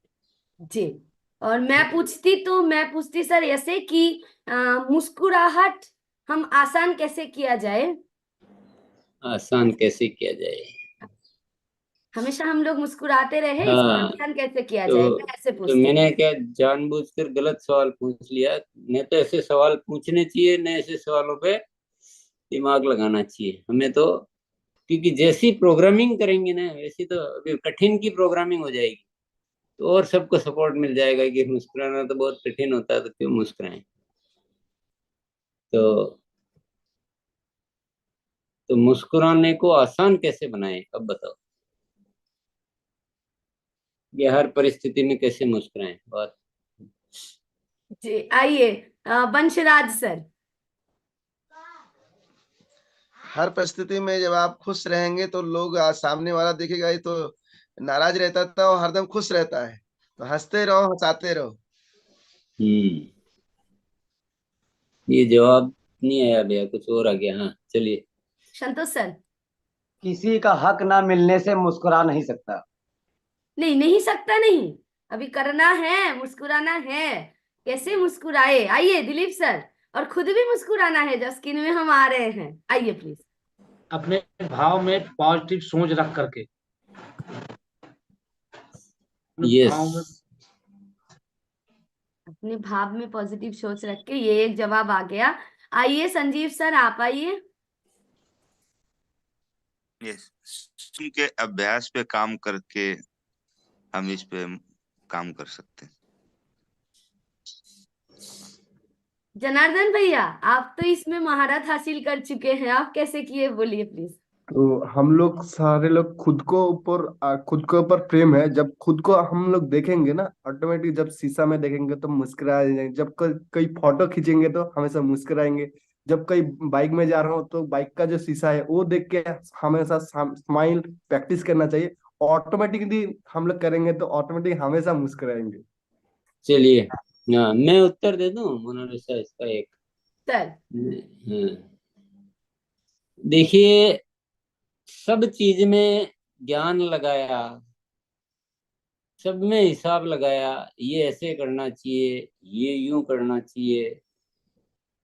Speaker 2: जी, और मैं पूछती सर ऐसे कि मुस्कुराहट हम आसान कैसे किया जाए?
Speaker 1: आसान कैसे किया जाए?
Speaker 2: हमेशा हम लोग मुस्कुराते रहे, इसको
Speaker 1: हाँ,
Speaker 2: आसान कैसे किया जाए,
Speaker 1: तो
Speaker 2: मैं ऐसे
Speaker 1: तो
Speaker 2: पूछती
Speaker 1: मैंने क्या जानबूझकर गलत सवाल पूछ लिया? नहीं तो ऐसे सवाल पूछने चाहिए, न ऐसे सवालों पे दिमाग लगाना चाहिए हमें तो। क्योंकि जैसी प्रोग्रामिंग करेंगे ना, वैसी तो अभी कठिन की प्रोग्रामिंग हो जाएगी, तो और सबको सपोर्ट मिल जाएगा कि मुस्कुराना तो बहुत कठिन होता है, तो क्यों मुस्कुराएं। तो तो मुस्कुराने को आसान कैसे बनाएं, अब बताओ। ये हर परिस्थिति में कैसे मुस्कुराएं, बात।
Speaker 2: जी आइए वंशराज सर।
Speaker 8: हर परिस्थिति में जब आप खुश रहेंगे तो लोग सामने वाला देखेगा, ये तो नाराज रहता था और हरदम खुश रहता है, तो हंसते रहो, हंसाते रहो।
Speaker 1: ये जवाब नहीं आया भैया, कुछ और आ गया। हाँ चलिए।
Speaker 2: संतोष सर।
Speaker 3: किसी का हक ना मिलने से मुस्कुरा नहीं सकता।
Speaker 2: नहीं, नहीं सकता नहीं, अभी करना है, मुस्कुराना है। कैसे मुस्कुराए, आइए दिलीप सर। और खुद भी मुस्कुराना है, जब स्क्रीन में हम आ रहे हैं, आइए प्लीज।
Speaker 11: अपने भाव में पॉजिटिव सोच रख करके। भाव में
Speaker 1: यस,
Speaker 2: अपने भाव में पॉजिटिव सोच रख के, ये एक जवाब आ गया। आइए संजीव सर, आप आइए।
Speaker 21: के अभ्यास पे काम करके हम इस पे काम कर सकते हैं।
Speaker 2: जनार्दन भैया, आप तो इसमें महारत हासिल कर चुके हैं, आप कैसे किए, बोलिए प्लीज।
Speaker 8: तो हम लोग सारे लोग खुद के ऊपर प्रेम है। जब खुद को हम लोग देखेंगे ना, ऑटोमेटिक जब शीशा में देखेंगे तो मुस्कुरा जाएंगे। जब कई फोटो खींचेंगे तो हमेशा मुस्कुराएंगे। जब कई बाइक में जा रहा हूँ तो बाइक का जो शीशा है वो देख के हमेशा स्माइल प्रैक्टिस करना चाहिए। ऑटोमेटिकली हम लोग करेंगे तो ऑटोमेटिक हमेशा मुस्कुराएंगे।
Speaker 1: चलिए। हाँ, मैं उत्तर दे दूं मोनालिसा इसका एक।
Speaker 2: सर।
Speaker 1: हाँ, देखिए, सब चीज में ज्ञान लगाया, सब में हिसाब लगाया, ये ऐसे करना चाहिए, ये यूं करना चाहिए।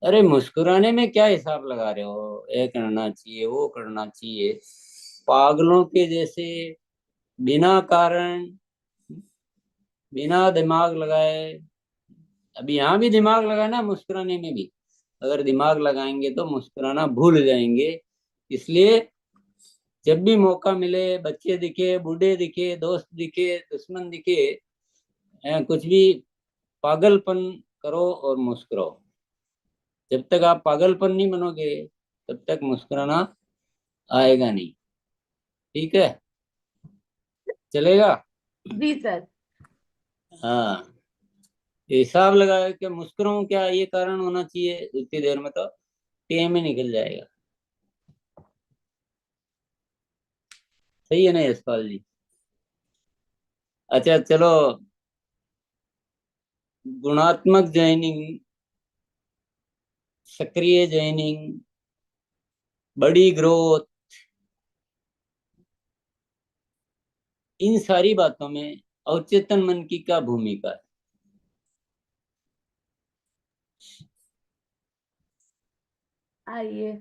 Speaker 1: अरे मुस्कुराने में क्या हिसाब लगा रहे हो, ये करना चाहिए, वो करना चाहिए, पागलों के जैसे, बिना कारण, बिना दिमाग लगाए। अभी यहाँ भी दिमाग लगाना, मुस्कुराने में भी अगर दिमाग लगाएंगे तो मुस्कुराना भूल जाएंगे। इसलिए जब भी मौका मिले, बच्चे दिखे, बूढ़े दिखे, दोस्त दिखे, दुश्मन दिखे, कुछ भी पागलपन करो और मुस्कुराओ। जब तक आप पागलपन नहीं बनोगे तब तक मुस्कुराना आएगा नहीं। ठीक है, चलेगा।
Speaker 2: जी सर।
Speaker 1: हाँ, हिसाब लगाए कि मुस्कुराऊं क्या, ये कारण होना चाहिए, उतनी देर में तो टेम ही निकल जाएगा। सही है ना यशपाल जी? अच्छा चलो, गुणात्मक जॉइनिंग, सक्रिय जॉइनिंग, बड़ी ग्रोथ, इन सारी बातों में अवचेतन मन की क्या भूमिका है?
Speaker 2: आइए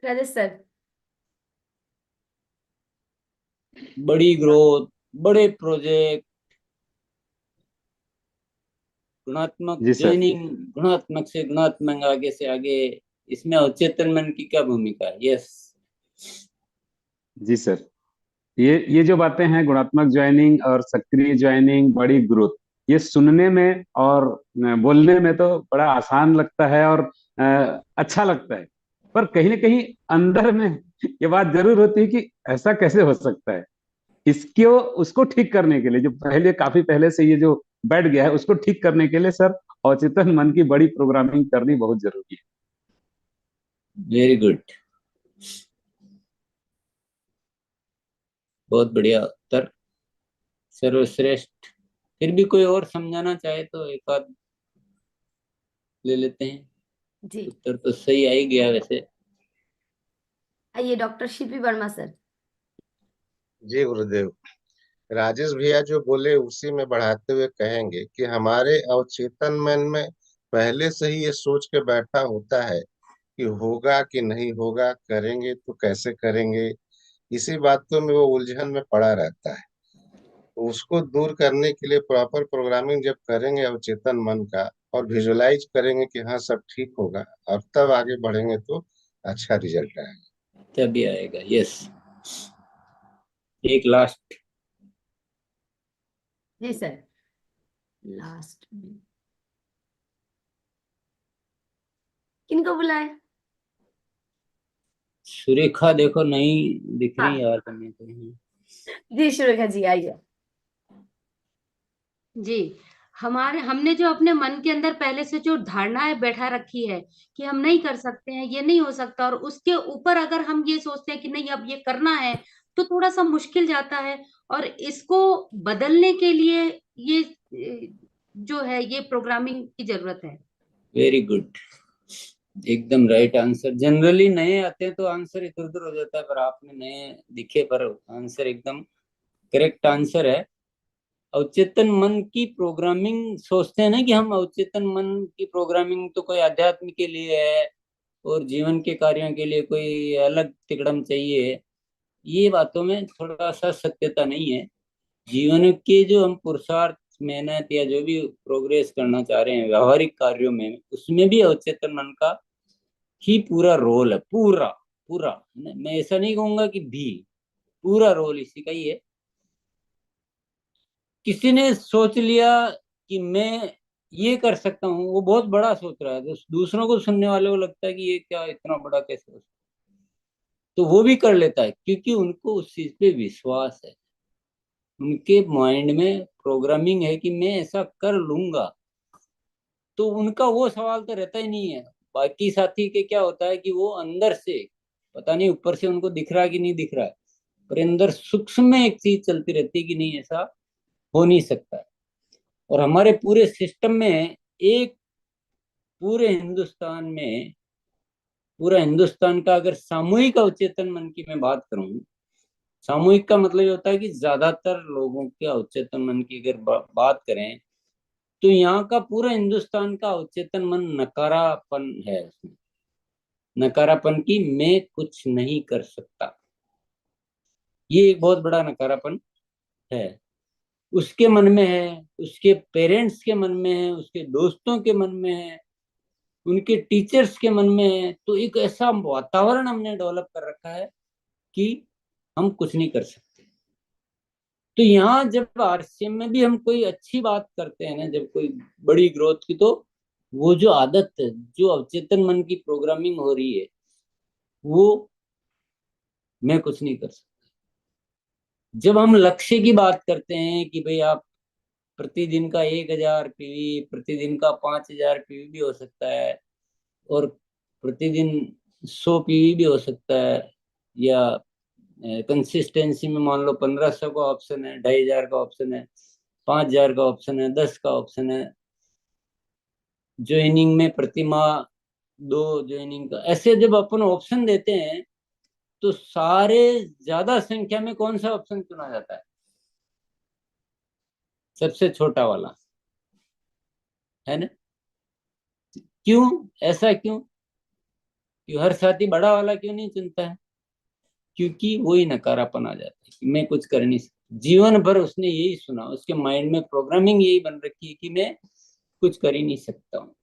Speaker 2: राजेश सर।
Speaker 1: बड़ी ग्रोथ, बड़े प्रोजेक्ट, गुणात्मक
Speaker 4: जी सर।
Speaker 1: जॉइनिंग, गुणात्मक से गुणात्मक, आगे से आगे, इसमें अवचेतन मन की क्या भूमिका है? यस।
Speaker 4: जी सर, ये जो बातें हैं, गुणात्मक ज्वाइनिंग और सक्रिय ज्वाइनिंग, बड़ी ग्रोथ, ये सुनने में और बोलने में तो बड़ा आसान लगता है और अच्छा लगता है, पर कहीं ना कहीं अंदर में ये बात जरूर होती है कि ऐसा कैसे हो सकता है। इसको उसको ठीक करने के लिए, जो पहले काफी पहले से ये जो बैठ गया है, उसको ठीक करने के लिए सर अवचेतन मन की बड़ी प्रोग्रामिंग करनी बहुत जरूरी है।
Speaker 1: वेरी गुड, बहुत बढ़िया उत्तर, सर्वश्रेष्ठ। फिर भी कोई और समझाना चाहे तो एक बात ले लेते हैं।
Speaker 2: जी
Speaker 1: उत्तर तो सही आ ही गया वैसे।
Speaker 2: आइए डॉक्टर शिपी वर्मा सर।
Speaker 22: जी गुरुदेव। राजेश भैया जो बोले उसी में बढ़ाते हुए कहेंगे कि हमारे अवचेतन मन में पहले से ही ये सोच के बैठा होता है कि होगा कि नहीं होगा, करेंगे तो कैसे करेंगे। इसी बातों में वो उलझन में पड़ा रहता है। तो उसको दूर करने के लिए प्रॉपर प्रोग्रामिंग जब करेंगे अवचेतन मन का, और विजुलाइज करेंगे कि हाँ सब ठीक होगा, और तब आगे बढ़ेंगे तो अच्छा रिजल्ट आएगा।
Speaker 1: तभी आएगा। यस। एक लास्ट।
Speaker 2: जी सर, लास्ट में किनको बुलाए?
Speaker 1: सुरेखा देखो नहीं दिख रही
Speaker 2: हाँ
Speaker 1: यार करने को।
Speaker 2: जी सुरेखा जी आइए।
Speaker 5: जी। हमारे हमने जो अपने मन के अंदर पहले से जो धारणाएं बैठा रखी है कि हम नहीं कर सकते हैं, ये नहीं हो सकता, और उसके ऊपर अगर हम ये सोचते हैं कि नहीं अब ये करना है, तो थोड़ा सा मुश्किल जाता है। और इसको बदलने के लिए ये जो है ये प्रोग्रामिंग की जरूरत है।
Speaker 1: वेरी गुड, एकदम राइट आंसर। जनरली नए आते हैं तो आंसर इधर उधर हो जाता है, पर आपने नए दिखे पर आंसर एकदम करेक्ट आंसर है। अवचेतन मन की प्रोग्रामिंग, सोचते हैं ना कि हम अवचेतन मन की प्रोग्रामिंग तो कोई अध्यात्म के लिए है और जीवन के कार्यों के लिए कोई अलग तिकड़म चाहिए। ये बातों में थोड़ा सा सत्यता नहीं है। जीवन के जो हम पुरुषार्थ, मेहनत या जो भी प्रोग्रेस करना चाह रहे हैं व्यवहारिक कार्यों में, उसमें भी अवचेतन मन का ही पूरा रोल है। पूरा पूरा, मैं ऐसा नहीं कहूंगा कि भी, पूरा रोल इसी का ही है। किसी ने सोच लिया कि मैं ये कर सकता हूँ, वो बहुत बड़ा सोच रहा है, तो दूसरों को सुनने वाले को लगता है कि ये क्या इतना बड़ा कैसे हो सकता है, तो वो भी कर लेता है क्योंकि उनको उस चीज पे विश्वास है। उनके माइंड में प्रोग्रामिंग है कि मैं ऐसा कर लूंगा, तो उनका वो सवाल तो रहता ही नहीं है। बाकी साथी के क्या होता है कि वो अंदर से, पता नहीं ऊपर से उनको दिख रहा है कि नहीं दिख रहा है, पर अंदर सूक्ष्म में एक चीज चलती रहती है कि नहीं ऐसा हो नहीं सकता है। और हमारे पूरे सिस्टम में एक, पूरे हिंदुस्तान में, पूरा हिंदुस्तान का अगर सामूहिक अवचेतन मन की मैं बात करूं, सामूहिक का मतलब ये होता है कि ज्यादातर लोगों के अवचेतन मन की अगर बात करें, तो यहाँ का पूरा हिंदुस्तान का अवचेतन मन नकारापन है। उसमें नकारापन की मैं कुछ नहीं कर सकता, ये एक बहुत बड़ा नकारापन है। उसके मन में है, उसके पेरेंट्स के मन में है, उसके दोस्तों के मन में है, उनके टीचर्स के मन में है। तो एक ऐसा वातावरण हमने डेवलप कर रखा है कि हम कुछ नहीं कर सकते। तो यहाँ जब आरसीएम में भी हम कोई अच्छी बात करते हैं ना, जब कोई बड़ी ग्रोथ की, तो वो जो आदत है, जो अवचेतन मन की प्रोग्रामिंग हो रही है, वो मैं कुछ नहीं कर सकता। जब हम लक्ष्य की बात करते हैं कि भाई आप प्रतिदिन का 1000 पीवी, प्रतिदिन का 5000 पीवी भी हो सकता है, और प्रतिदिन 100 पीवी भी हो सकता है, या कंसिस्टेंसी में मान लो 1500 का ऑप्शन है, 2500 का ऑप्शन है, 5000 का ऑप्शन है, 10 का ऑप्शन है, ज्वाइनिंग में प्रति माह 2 ज्वाइनिंग का, ऐसे जब अपन ऑप्शन देते हैं तो सारे ज्यादा संख्या में कौन सा ऑप्शन चुना जाता है? सबसे छोटा वाला, है ना? क्यों? ऐसा क्यों? कि हर साथी बड़ा वाला क्यों नहीं चुनता है? क्योंकि वही नकारापन आ जाता है कि मैं कुछ कर नहीं सकता। जीवन भर उसने यही सुना, उसके माइंड में प्रोग्रामिंग यही बन रखी है कि मैं कुछ कर ही नहीं सकता हूँ।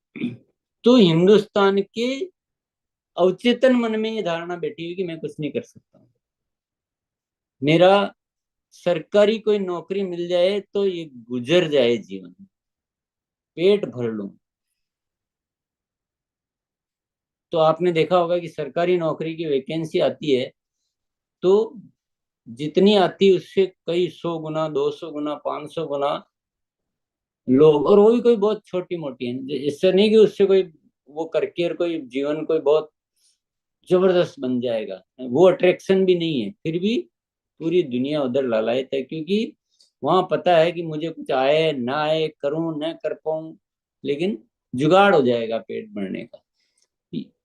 Speaker 1: तो हिंदुस्तान के अवचेतन मन में ये धारणा बैठी हुई कि मैं कुछ नहीं कर सकता हूँ। मेरा सरकारी कोई नौकरी मिल जाए तो ये गुजर जाए जीवन, पेट भर लूं। तो आपने देखा होगा कि सरकारी नौकरी की वैकेंसी आती है तो जितनी आती है उससे कई 100 गुना, 200 गुना, 500 गुना लोग, और वो भी कोई बहुत छोटी मोटी है। इससे नहीं कि उससे कोई वो करके और कोई जीवन कोई बहुत जबरदस्त बन जाएगा, वो अट्रैक्शन भी नहीं है। फिर भी पूरी दुनिया उधर लालायत है, क्योंकि वहां पता है कि मुझे कुछ आए ना आए, करूं न कर पाऊं, लेकिन जुगाड़ हो जाएगा पेट भरने का।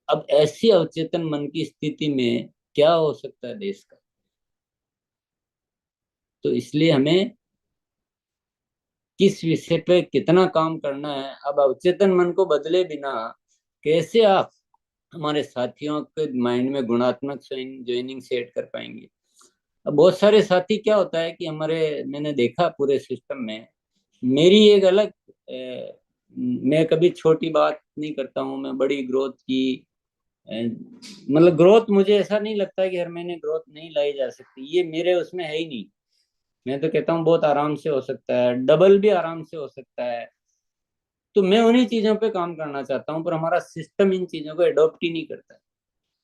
Speaker 1: अब ऐसी अवचेतन मन की स्थिति में क्या हो सकता है देश का? तो इसलिए हमें किस विषय पे कितना काम करना है। अब अवचेतन मन को बदले बिना कैसे आप हमारे साथियों के माइंड में गुणात्मक ज्वाइनिंग सेट कर पाएंगे? अब बहुत सारे साथी, क्या होता है कि हमारे, मैंने देखा पूरे सिस्टम में, मेरी एक अलग मैं कभी छोटी बात नहीं करता हूँ, मैं बड़ी ग्रोथ की, मतलब ग्रोथ मुझे ऐसा नहीं लगता है कि हर महीने ग्रोथ नहीं लाई जा सकती, ये मेरे उसमें है ही नहीं। मैं तो कहता हूँ बहुत आराम से हो सकता है, डबल भी आराम से हो सकता है। तो मैं उन्हीं चीजों पे काम करना चाहता हूँ, पर हमारा सिस्टम इन चीजों को एडॉप्ट ही नहीं करता,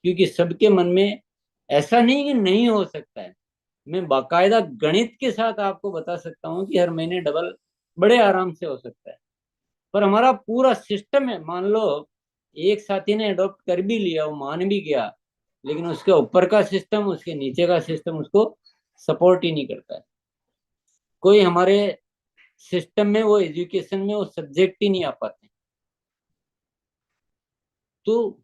Speaker 1: क्योंकि सबके मन में ऐसा नहीं कि नहीं हो सकता है, मैं बाकायदा गणित के साथ आपको बता सकता हूँ कि हर महीने डबल बड़े आराम से हो सकता है। पर हमारा पूरा सिस्टम है, मान लो एक साथी ने अडॉप्ट कर भी लिया, वो मान भी गया, लेकिन उसके ऊपर का सिस्टम, उसके नीचे का सिस्टम उसको सपोर्ट ही नहीं करता है। कोई हमारे सिस्टम में, वो एजुकेशन में वो सब्जेक्ट ही नहीं आ पाते। तो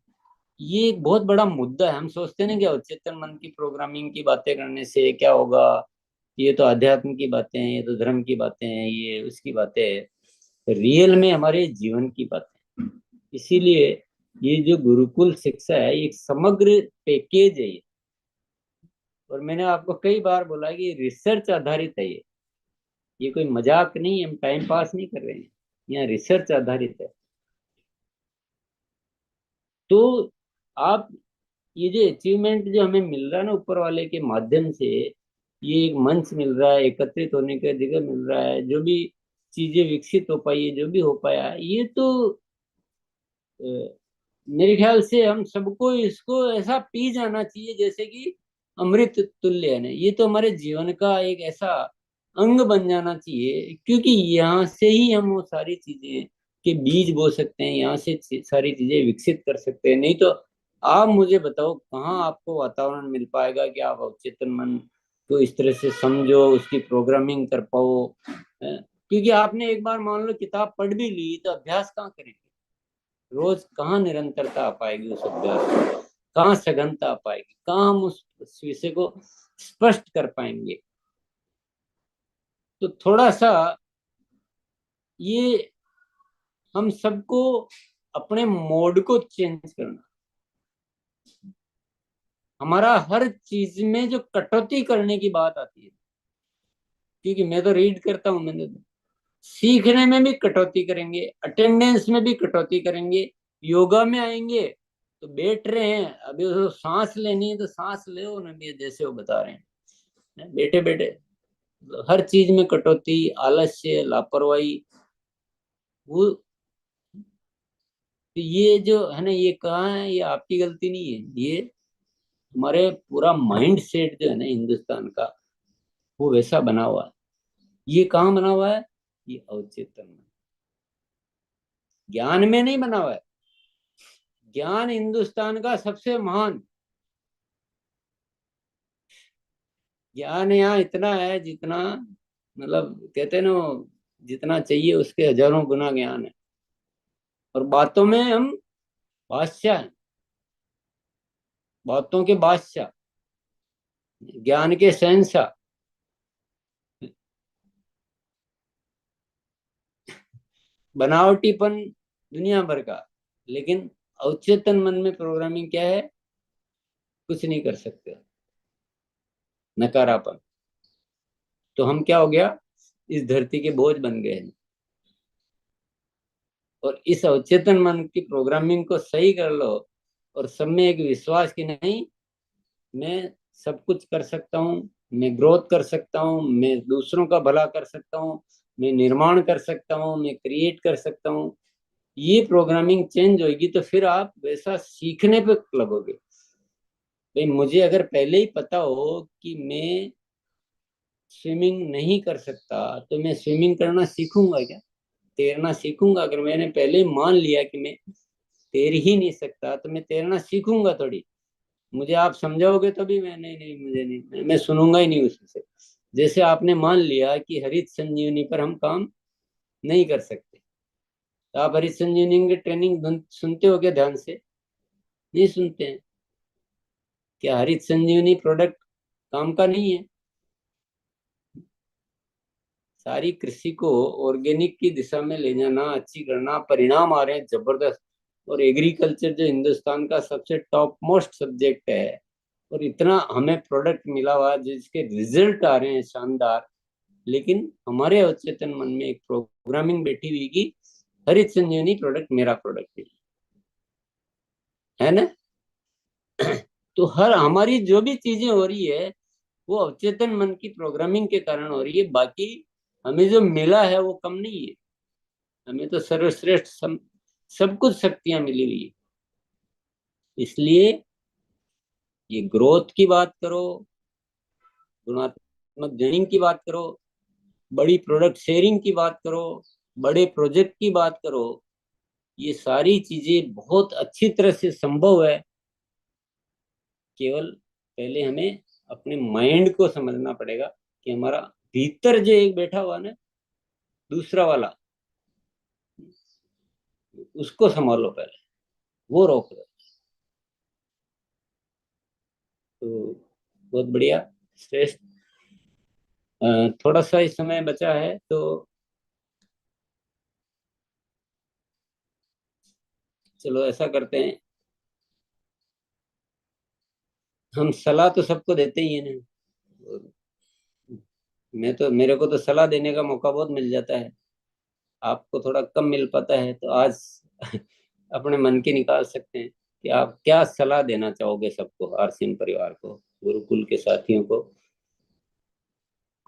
Speaker 1: ये एक बहुत बड़ा मुद्दा है। हम सोचते हैं ना कि अवचेतन मन की प्रोग्रामिंग की बातें करने से क्या होगा, ये तो अध्यात्म की बातें हैं, ये तो धर्म की बातें हैं, ये उसकी बातें हैं। रियल में हमारे जीवन की बातें। इसीलिए ये जो गुरुकुल शिक्षा है, एक समग्र पैकेज है ये। और मैंने आपको कई बार बोला कि रिसर्च आधारित है ये कोई मजाक नहीं, हम टाइम पास नहीं कर रहे हैं, यहाँ रिसर्च आधारित है। तो आप ये जो अचीवमेंट जो हमें मिल रहा है ना ऊपर वाले के माध्यम से, ये एक मंच मिल रहा है, एकत्रित होने का जगह मिल रहा है, जो भी चीजें विकसित हो पाई है, जो भी हो पाया, ये तो मेरे ख्याल से हम सबको इसको ऐसा पी जाना चाहिए जैसे कि अमृत तुल्य है ना। ये तो हमारे जीवन का एक ऐसा अंग बन जाना चाहिए, क्योंकि यहाँ से ही हम वो सारी चीजें के बीज बो सकते हैं, यहाँ से सारी चीजें विकसित कर सकते हैं। नहीं तो आप मुझे बताओ कहाँ आपको वातावरण मिल पाएगा कि आप अवचेतन मन को इस तरह से समझो, उसकी प्रोग्रामिंग कर पाओ। क्योंकि आपने एक बार मान लो किताब पढ़ भी ली, तो अभ्यास कहाँ करेंगे? रोज कहाँ निरंतरता आ पाएगी उस अभ्यास में? कहाँ सघनता आ पाएगी? कहाँ हम उस विषय को स्पष्ट कर पाएंगे? तो थोड़ा सा ये हम सबको अपने मोड को चेंज करना। हमारा हर चीज में जो कटौती करने की बात आती है, क्योंकि मैं तो रीड करता हूँ, मैंने तो सीखने में भी कटौती करेंगे, अटेंडेंस में भी कटौती करेंगे, योगा में आएंगे तो बैठ रहे हैं, अभी उसको सांस लेनी है तो सांस ले ना, भी जैसे वो बता रहे हैं, बैठे बैठे हर चीज में कटौती, आलस्य, लापरवाही। वो ये जो है ना, ये कहाँ है? ये आपकी गलती नहीं है, ये हमारे पूरा माइंड सेट जो है ना हिंदुस्तान का, वो वैसा बना हुआ है। ये कहाँ बना हुआ है? ये अवचेतन में, ज्ञान में नहीं बना हुआ है। ज्ञान हिंदुस्तान का सबसे महान ज्ञान यहाँ इतना है जितना, मतलब कहते हैं ना, जितना चाहिए उसके हजारों गुना ज्ञान है। और बातों में हम बादशाह हैं, बातों के बादशाह, ज्ञान के शहंशाह। बनावटीपन दुनिया भर का, लेकिन अवचेतन मन में प्रोग्रामिंग क्या है? कुछ नहीं कर सकते, नकारापन। तो हम क्या हो गया? इस धरती के बोझ बन गए हैं। और इस अवचेतन मन की प्रोग्रामिंग को सही कर लो, और सब में एक विश्वास कि नहीं, मैं सब कुछ कर सकता हूँ, मैं ग्रोथ कर सकता हूँ, मैं दूसरों का भला कर सकता हूँ, मैं निर्माण कर सकता हूँ, मैं क्रिएट कर सकता हूँ। ये प्रोग्रामिंग चेंज होगी तो फिर आप वैसा सीखने पे लगोगे। भाई मुझे अगर पहले ही पता हो कि मैं स्विमिंग नहीं कर सकता, तो मैं स्विमिंग करना सीखूंगा क्या? तैरना सीखूंगा? अगर मैंने पहले ही मान लिया कि मैं तैर ही नहीं सकता, तो मैं तैरना सीखूंगा थोड़ी। मुझे आप समझाओगे तो भी मैं नहीं नहीं, मुझे नहीं, मैं सुनूंगा ही नहीं उससे। जैसे आपने मान लिया कि हरित संजीवनी पर हम काम नहीं कर सकते, तो आप हरित संजीवनी की ट्रेनिंग सुनते हो क्या ध्यान से? नहीं सुनते हैं। क्या हरित संजीवनी प्रोडक्ट काम का नहीं है? सारी कृषि को ऑर्गेनिक की दिशा में ले जाना, अच्छी करना, परिणाम आ रहे हैं जबरदस्त। और एग्रीकल्चर जो हिंदुस्तान का सबसे टॉप मोस्ट सब्जेक्ट है, और इतना हमें प्रोडक्ट मिला हुआ जिसके रिजल्ट आ रहे हैं शानदार, लेकिन हमारे अवचेतन मन में एक प्रोग्रामिंग बैठी हुई कि हरित संजीवनी प्रोडक्ट मेरा प्रोडक्ट है ना। तो हर हमारी जो भी चीजें हो रही है वो अवचेतन मन की प्रोग्रामिंग के कारण हो रही है। बाकी हमें जो मिला है वो कम नहीं है, हमें तो सर्वश्रेष्ठ सब कुछ शक्तियां मिली हुई है। इसलिए ये ग्रोथ की बात करो, गुणात्मक जर्निंग की बात करो, बड़ी प्रोडक्ट शेयरिंग की बात करो, बड़े प्रोजेक्ट की बात करो, ये सारी चीजें बहुत अच्छी तरह से संभव है। केवल पहले हमें अपने माइंड को समझना पड़ेगा कि हमारा भीतर जो एक बैठा हुआ ना दूसरा वाला, उसको संभालो पहले, वो रोक दो। तो बहुत बढ़िया, श्रेष्ठ। थोड़ा सा इस समय बचा है तो चलो ऐसा करते हैं, हम सलाह तो सबको देते ही है ना। मेरे को तो सलाह देने का मौका बहुत मिल जाता है, आपको थोड़ा कम मिल पाता है, तो आज अपने मन की निकाल सकते हैं कि आप क्या सलाह देना चाहोगे सबको, आरसीएम परिवार को, गुरुकुल के साथियों को।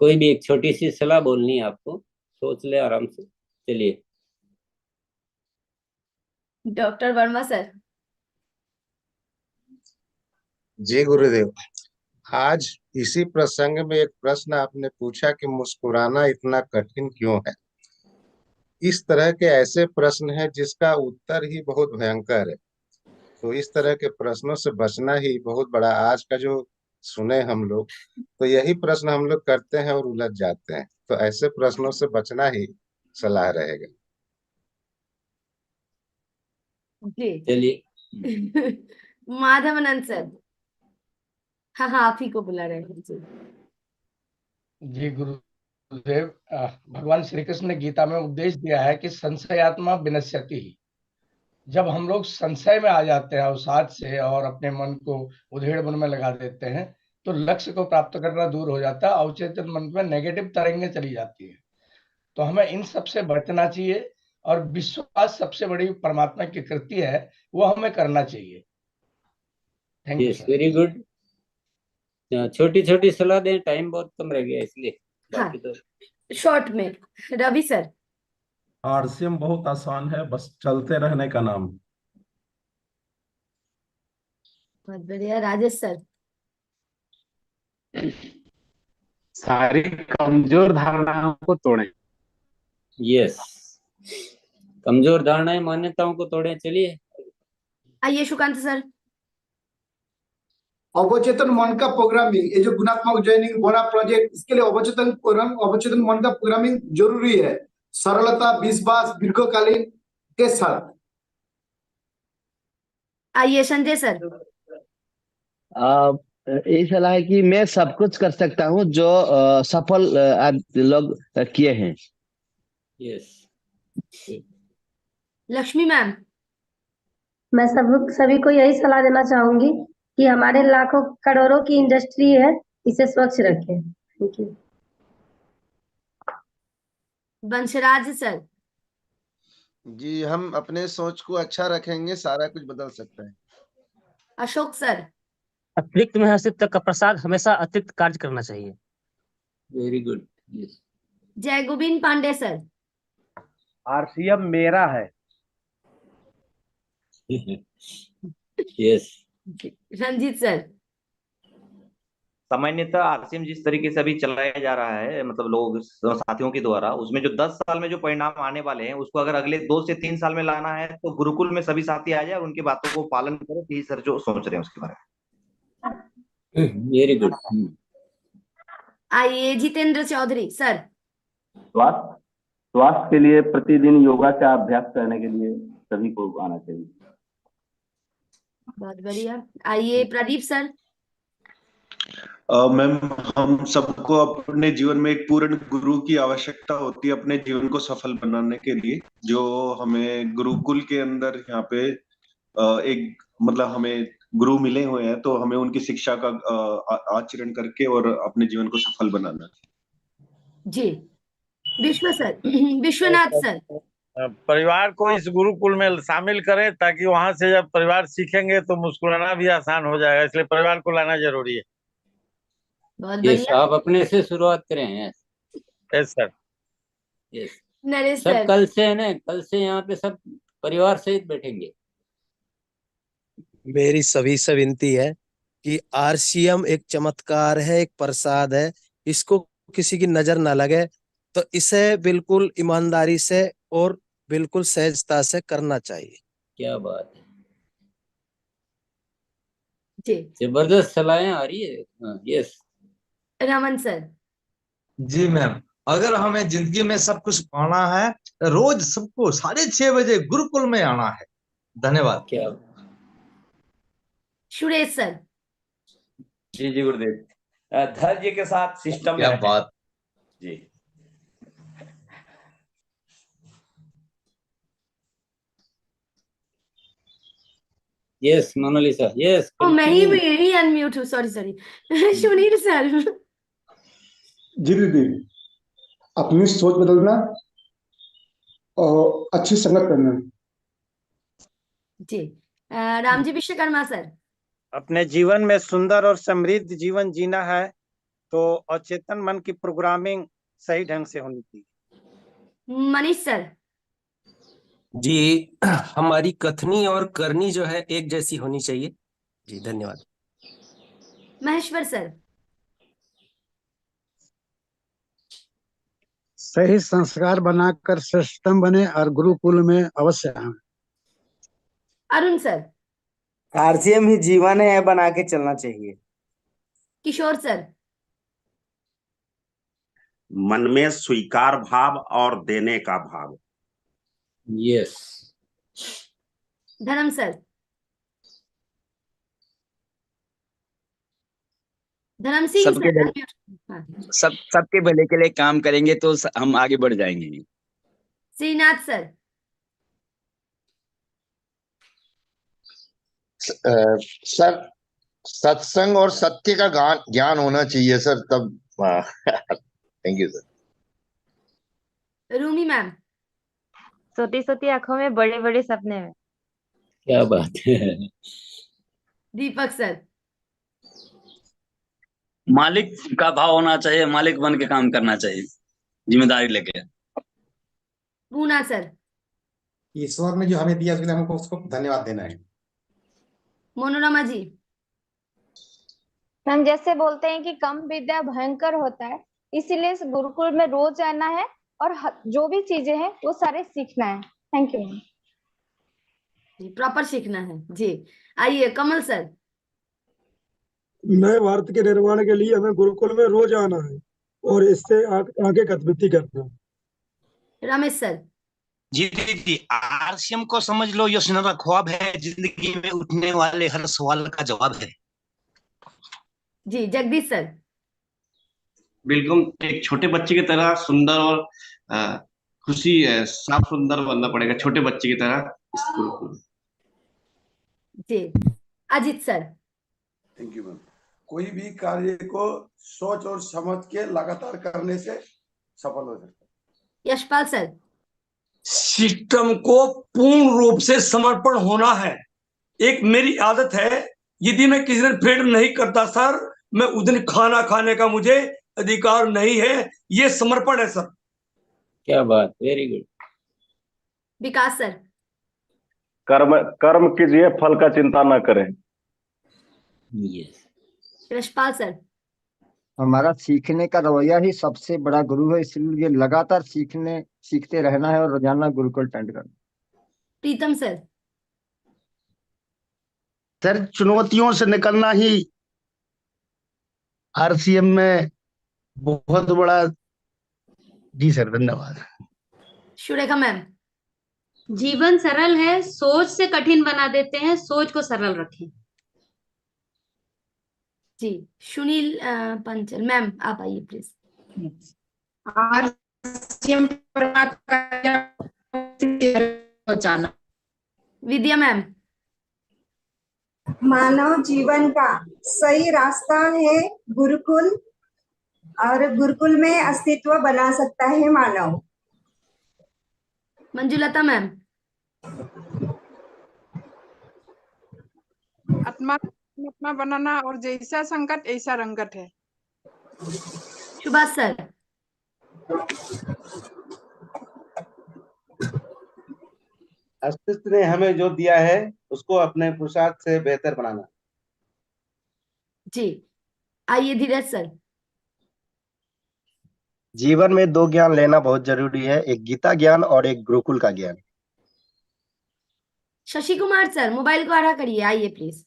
Speaker 1: कोई भी एक छोटी सी सलाह बोलनी है आपको, सोच ले आराम से। चलिए
Speaker 2: डॉक्टर वर्मा सर।
Speaker 22: जी गुरुदेव, आज इसी प्रसंग में एक प्रश्न आपने पूछा कि मुस्कुराना इतना कठिन क्यों है। इस तरह के ऐसे प्रश्न है जिसका उत्तर ही बहुत भयंकर है। तो इस तरह के प्रश्नों से बचना ही बहुत बड़ा, आज का जो सुने हम लोग, तो यही प्रश्न हम लोग करते हैं और उलझ जाते हैं। तो ऐसे प्रश्नों से बचना ही सलाह रहेगा।
Speaker 2: जी
Speaker 1: चलिए
Speaker 2: माधवानंद सर। हाँ हाँ, आप ही को बुला रहे हैं जी।
Speaker 7: जी गुरुदेव, भगवान श्री कृष्ण ने गीता में उपदेश दिया है कि संशयात्मा विनश्यति ही। जब हम लोग संशय में आ जाते हैं अवसाद से और अपने मन को उधेड़ बुन में लगा देते हैं, तो लक्ष्य को प्राप्त करना दूर हो जाता है, अवचेतन मन में नेगेटिव तरंगें चली जाती है। तो हमें इन सब से बचना चाहिए और विश्वास सबसे बड़ी परमात्मा की कृति है, वो हमें करना चाहिए। Thank you sir.
Speaker 1: Very good. छोटी छोटी सलाह दें, टाइम बहुत कम रह गया इसलिए।
Speaker 2: हाँ,
Speaker 1: बाकी तो
Speaker 2: शॉर्ट में रवि सर।
Speaker 9: आरसीएम बहुत आसान है, बस चलते रहने का नाम।
Speaker 2: बहुत बढ़िया। राजेश सर।
Speaker 4: सारी कमजोर धारणाओं को तोड़ें।
Speaker 1: यस, कमजोर धारणाएं मान्यताओं को तोड़ें। चलिए
Speaker 2: आइए सुकांत सर।
Speaker 23: अवचेतन मन का प्रोग्रामिंग, ये जो गुणात्मक जर्निंग बड़ा प्रोजेक्ट, इसके लिए अवचेतन मन का प्रोग्रामिंग जरूरी है, सरलता, विश्वास, दीर्घकालीन के साथ।
Speaker 2: आइए संजय सर।
Speaker 24: यही सलाह है कि मैं सब कुछ कर सकता हूँ जो सफल लोग किए हैं।
Speaker 1: यस।
Speaker 2: लक्ष्मी मैम।
Speaker 25: मैं सभी को यही सलाह देना चाहूंगी कि हमारे लाखों करोड़ों की इंडस्ट्री है, इसे स्वच्छ रखें। Thank you.
Speaker 2: वंशराज सर।
Speaker 22: जी, हम अपने सोच को अच्छा रखेंगे, सारा कुछ बदल सकता है।
Speaker 2: अशोक सर।
Speaker 11: अतिरिक्त में अस्तित्व का प्रसाद, हमेशा अतिरिक्त कार्य करना चाहिए।
Speaker 1: Very good.
Speaker 2: जय गोविंद पांडे सर।
Speaker 26: आरसीएम मेरा है।
Speaker 1: यस।
Speaker 2: रंजीत सर।
Speaker 15: सामान्यतः आरसीएम जिस तरीके से अभी चलाया जा रहा है, मतलब लोग साथियों के द्वारा, उसमें जो 10 साल में जो परिणाम आने वाले हैं, उसको अगर अगले 2 से 3 साल में लाना है, तो गुरुकुल में सभी साथी आ जाए और उनकी बातों को पालन करें। यही सर जो सोच रहे हैं उसके बारे में।
Speaker 1: Very good.
Speaker 2: आइए जितेंद्र चौधरी सर।
Speaker 27: स्वास्थ्य के लिए प्रतिदिन योगा का अभ्यास करने के लिए सभी को आना चाहिए।
Speaker 2: बहुत बढ़िया। आइए प्रदीप सर।
Speaker 28: मैम, हम सबको अपने जीवन में एक पूर्ण गुरु की आवश्यकता होती है अपने जीवन को सफल बनाने के लिए, जो हमें गुरुकुल के अंदर यहाँ पे एक मतलब हमें गुरु मिले हुए हैं, तो हमें उनकी शिक्षा का आचरण करके और अपने जीवन को सफल बनाना।
Speaker 2: जी विश्वनाथ सर।
Speaker 29: परिवार को इस गुरुकुल में शामिल करें, ताकि वहां से जब परिवार सीखेंगे तो मुस्कुराना भी आसान हो जाएगा, इसलिए परिवार को लाना जरूरी है।
Speaker 2: बहुत
Speaker 1: बढ़िया। आप अपने से शुरुआत करें।
Speaker 29: Yes sir.
Speaker 1: यस।
Speaker 2: नरेश
Speaker 1: सब
Speaker 2: सर।
Speaker 1: कल से है ना, कल से यहाँ पे सब परिवार सहित बैठेंगे।
Speaker 30: मेरी सभी से विनती है
Speaker 6: कि आरसीएम एक चमत्कार है, एक प्रसाद है, इसको किसी की नजर ना लगे, तो इसे बिल्कुल ईमानदारी से और बिल्कुल सहजता से करना चाहिए।
Speaker 1: क्या बात है,
Speaker 2: जी
Speaker 1: जबरदस्त सलाहें आ रही है। हाँ, यस
Speaker 2: रमन सर।
Speaker 10: जी मैम, अगर हमें जिंदगी में सब कुछ पाना है, रोज सबको 6:30 बजे गुरुकुल में आना है। धन्यवाद।
Speaker 1: क्या
Speaker 2: सुरेश सर।
Speaker 12: जी जी गुरुदेव, धैर्य के साथ सिस्टम में
Speaker 10: क्या
Speaker 12: रहें।
Speaker 10: बात।
Speaker 12: जी
Speaker 1: यस मोनालिसा, यस
Speaker 2: ओ मैं ही
Speaker 1: कंटिन्यू।
Speaker 2: अनम्यूट हूँ, सॉरी सॉरी। सुनील सर।
Speaker 13: जी दीदी, अपनी सोच बदलना और अच्छी संगत करना।
Speaker 2: जी रामजी विश्वकर्मा सर।
Speaker 14: अपने जीवन में सुंदर और समृद्ध जीवन जीना है तो अचेतन मन की प्रोग्रामिंग सही ढंग से होनी चाहिए।
Speaker 2: मनीष सर।
Speaker 16: जी, हमारी कथनी और करनी जो है एक जैसी होनी चाहिए। जी धन्यवाद।
Speaker 2: महेश्वर सर।
Speaker 18: सही संस्कार बनाकर श्रेष्ठतम बने और गुरुकुल में अवश्य आए।
Speaker 2: अरुण सर।
Speaker 19: आरसीएम ही जीवन है, बना के चलना चाहिए।
Speaker 2: किशोर सर।
Speaker 20: मन में स्वीकार भाव और देने का भाव।
Speaker 1: यस
Speaker 2: धर्म सर। धर्म सिंह
Speaker 30: सबके
Speaker 2: सर।
Speaker 30: भले सबके भले के लिए काम करेंगे तो हम आगे बढ़ जाएंगे।
Speaker 2: श्रीनाथ सर।
Speaker 22: सर, सत्संग और सत्य का ज्ञान होना चाहिए सर, तब। Thank you sir.
Speaker 2: Rumi ma'am.
Speaker 31: सोती सोती आंखों में बड़े बड़े सपने में।
Speaker 1: क्या बात है।
Speaker 2: दीपक सर।
Speaker 30: मालिक का भाव होना चाहिए, मालिक बन के काम करना चाहिए, जिम्मेदारी लेके।
Speaker 2: पूना सर।
Speaker 30: ईश्वर ने जो हमें दिया उसके लिए हमको उसको धन्यवाद देना है।
Speaker 2: मनोरमा जी।
Speaker 32: हम जैसे बोलते हैं कि कम विद्या भयंकर होता है, इसीलिए इस गुरुकुल में रोज आना है और जो भी चीजें हैं वो सारे सीखना है। Thank you.
Speaker 2: प्रॉपर सीखना है जी। आइए कमल सर।
Speaker 18: नए भारत के निर्माण के लिए हमें गुरुकुल में रोज आना है और इससे आगे गतिविधि करना है।
Speaker 2: रमेश सर।
Speaker 33: जी जी, आरसीएम को समझ लो ये सुनहरा ख्वाब है, जिंदगी में उठने वाले हर सवाल का जवाब है।
Speaker 2: जी जगदीश सर।
Speaker 34: बिल्कुल एक छोटे बच्चे की तरह सुंदर और खुशी साफ सुंदर बनना पड़ेगा, छोटे बच्चे की तरह स्कूल को।
Speaker 2: जी Ajit sir.
Speaker 9: Thank you ma'am. कोई भी कार्य को सोच और समझ के लगातार करने से सफल हो सकता है।
Speaker 2: यशपाल सर।
Speaker 35: सिस्टम को पूर्ण रूप से समर्पण होना है। एक मेरी आदत है, यदि मैं किसी दिन फ्रीडम नहीं करता सर, मैं उस दिन खाना खाने का मुझे अधिकार नहीं है। ये समर्पण है सर।
Speaker 1: क्या बात, वेरी गुड।
Speaker 2: विकास सर।
Speaker 27: कर्म कीजिए, फल का चिंता न करें।
Speaker 1: यस।
Speaker 2: यशपाल सर।
Speaker 36: हमारा सीखने का रवैया ही सबसे बड़ा गुरु है, इसलिए लगातार सीखते रहना है और रोजाना गुरुकुल अटेंड करना।
Speaker 2: प्रीतम सर।
Speaker 27: सर, चुनौतियों से निकलना ही आरसीएम में बहुत बड़ा। जी सर, धन्यवाद।
Speaker 2: सुरेखा मैम।
Speaker 5: जीवन सरल है, सोच से कठिन बना देते हैं, सोच को सरल रखें।
Speaker 2: जी सुनील पंचल मैम, आप आइए प्लीज। Vidya ma'am.
Speaker 37: मानव जीवन का सही रास्ता है गुरुकुल, और गुरुकुल में अस्तित्व बना सकता है मानव।
Speaker 2: मंजुलता मैम।
Speaker 38: आत्मा बनाना और जैसा संकट ऐसा रंगत है।
Speaker 2: सुभाष सर।
Speaker 30: अस्तित्व ने हमें जो दिया है उसको अपने पुरुषार्थ से बेहतर बनाना।
Speaker 2: जी आइए धीरज सर।
Speaker 3: जीवन में 2 ज्ञान लेना बहुत जरूरी है, एक गीता ज्ञान और एक गुरुकुल का ज्ञान।
Speaker 2: शशि कुमार सर मोबाइल को आड़ा करिए, आइए प्लीज।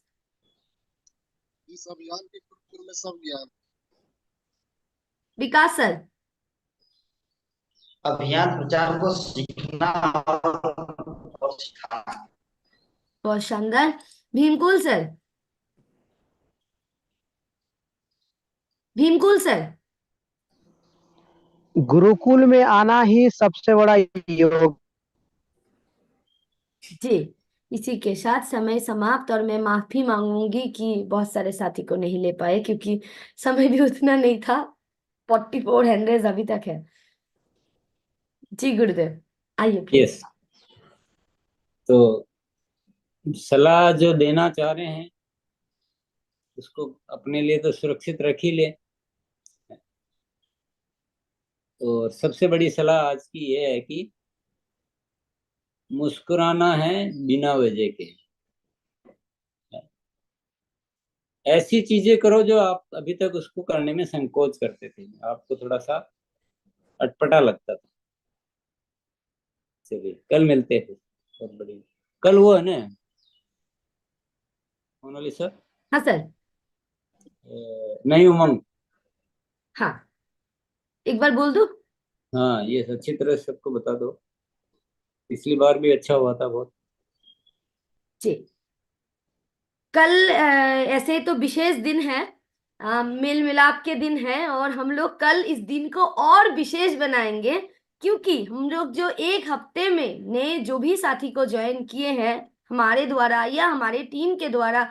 Speaker 22: इस अभियान के गुरुकुल में सब ज्ञान।
Speaker 2: विकास सर।
Speaker 4: अभियान प्रचार को सीखना और सिखाना।
Speaker 2: बहुत शानदार। भीमकुल सर। भीमकुल सर।
Speaker 6: गुरुकुल में आना ही सबसे बड़ा योग।
Speaker 2: जी इसी के साथ समय समाप्त, और मैं माफी मांगूंगी कि बहुत सारे साथी को नहीं ले पाए क्योंकि समय भी उतना नहीं था। 44 हैंड अभी तक है। जी गुरुदेव आइए प्लीज।
Speaker 1: यस, तो सलाह जो देना चाह रहे हैं उसको अपने लिए तो सुरक्षित रख ही ले। तो सबसे बड़ी सलाह आज की ये है कि मुस्कुराना है बिना वजह के। ऐसी चीजें करो जो आप अभी तक उसको करने में संकोच करते थे, आपको थोड़ा सा अटपटा लगता था। चलिए कल मिलते हैं। बहुत बढ़िया। कल वो है ना मोनालिसा?
Speaker 2: हाँ सर।
Speaker 1: नई उमंग।
Speaker 2: हाँ एक बार बोल दो।
Speaker 1: हाँ ये अच्छी तरह से सबको बता दो। पिछली बार भी अच्छा हुआ था बहुत।
Speaker 2: जी कल ऐसे तो विशेष दिन है, मेल मिलाप के दिन है, और हम लोग कल इस दिन को और विशेष बनाएंगे क्योंकि हम लोग जो एक हफ्ते में नए जो भी साथी को ज्वाइन किए हैं हमारे द्वारा या हमारे टीम के द्वारा,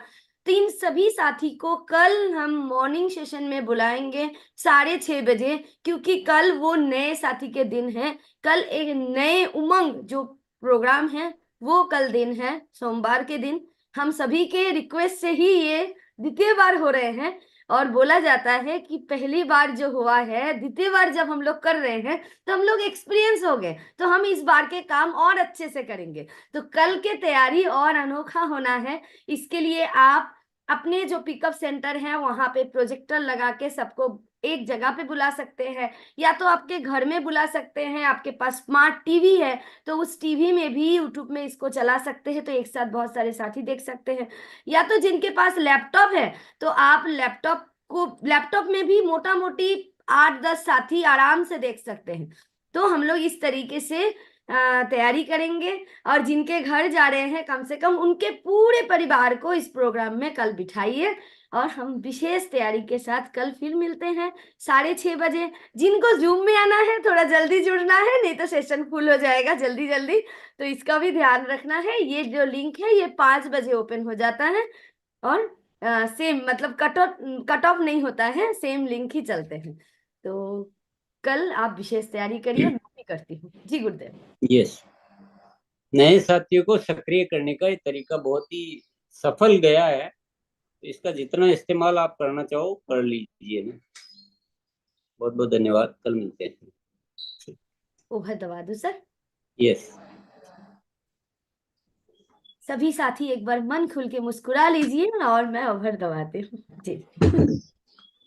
Speaker 2: तो इन सभी साथी को कल हम मॉर्निंग सेशन में बुलाएंगे 6:30 बजे, क्योंकि कल वो नए साथी के दिन है। कल एक नए उमंग जो प्रोग्राम है वो कल दिन है, सोमवार के दिन। हम सभी के रिक्वेस्ट से ही ये द्वितीय बार हो रहे हैं, और बोला जाता है कि पहली बार जो हुआ है, द्वितीय बार जब हम लोग कर रहे हैं तो हम लोग एक्सपीरियंस हो गए, तो हम इस बार के काम और अच्छे से करेंगे। तो कल के तैयारी और अनोखा होना है। इसके लिए आप अपने जो पिकअप सेंटर है वहां पे प्रोजेक्टर लगा के सबको एक जगह पे बुला सकते हैं, या तो आपके घर में बुला सकते हैं। आपके पास स्मार्ट टीवी है तो उस टीवी में भी यूट्यूब में इसको चला सकते हैं, तो एक साथ बहुत सारे साथी देख सकते हैं। या तो जिनके पास लैपटॉप है तो आप लैपटॉप में भी मोटा मोटी 8-10 साथी आराम से देख सकते हैं। तो हम लोग इस तरीके से तैयारी करेंगे, और जिनके घर जा रहे हैं कम से कम उनके पूरे परिवार को इस प्रोग्राम में कल बिठाइए, और हम विशेष तैयारी के साथ कल फिर मिलते हैं 6:30 बजे। जिनको जूम में आना है थोड़ा जल्दी जुड़ना है, नहीं तो सेशन फुल हो जाएगा जल्दी जल्दी, तो इसका भी ध्यान रखना है। ये जो लिंक है ये 5 बजे ओपन हो जाता है, और सेम मतलब कट ऑफ नहीं होता है, सेम लिंक ही चलते हैं। तो कल आप विशेष तैयारी करिए, मैं भी करती हूँ। जी गुरुदेव।
Speaker 1: यस, नए साथियों को सक्रिय करने का ये तरीका बहुत ही सफल गया है, तो इसका जितना इस्तेमाल आप करना चाहो कर लीजिए ना। बहुत बहुत धन्यवाद, कल मिलते हैं।
Speaker 2: ओभर दबा दो सर।
Speaker 1: यस,
Speaker 2: सभी साथी एक बार मन खुल के मुस्कुरा लीजिए, और मैं ओभर दबाती हूँ जी।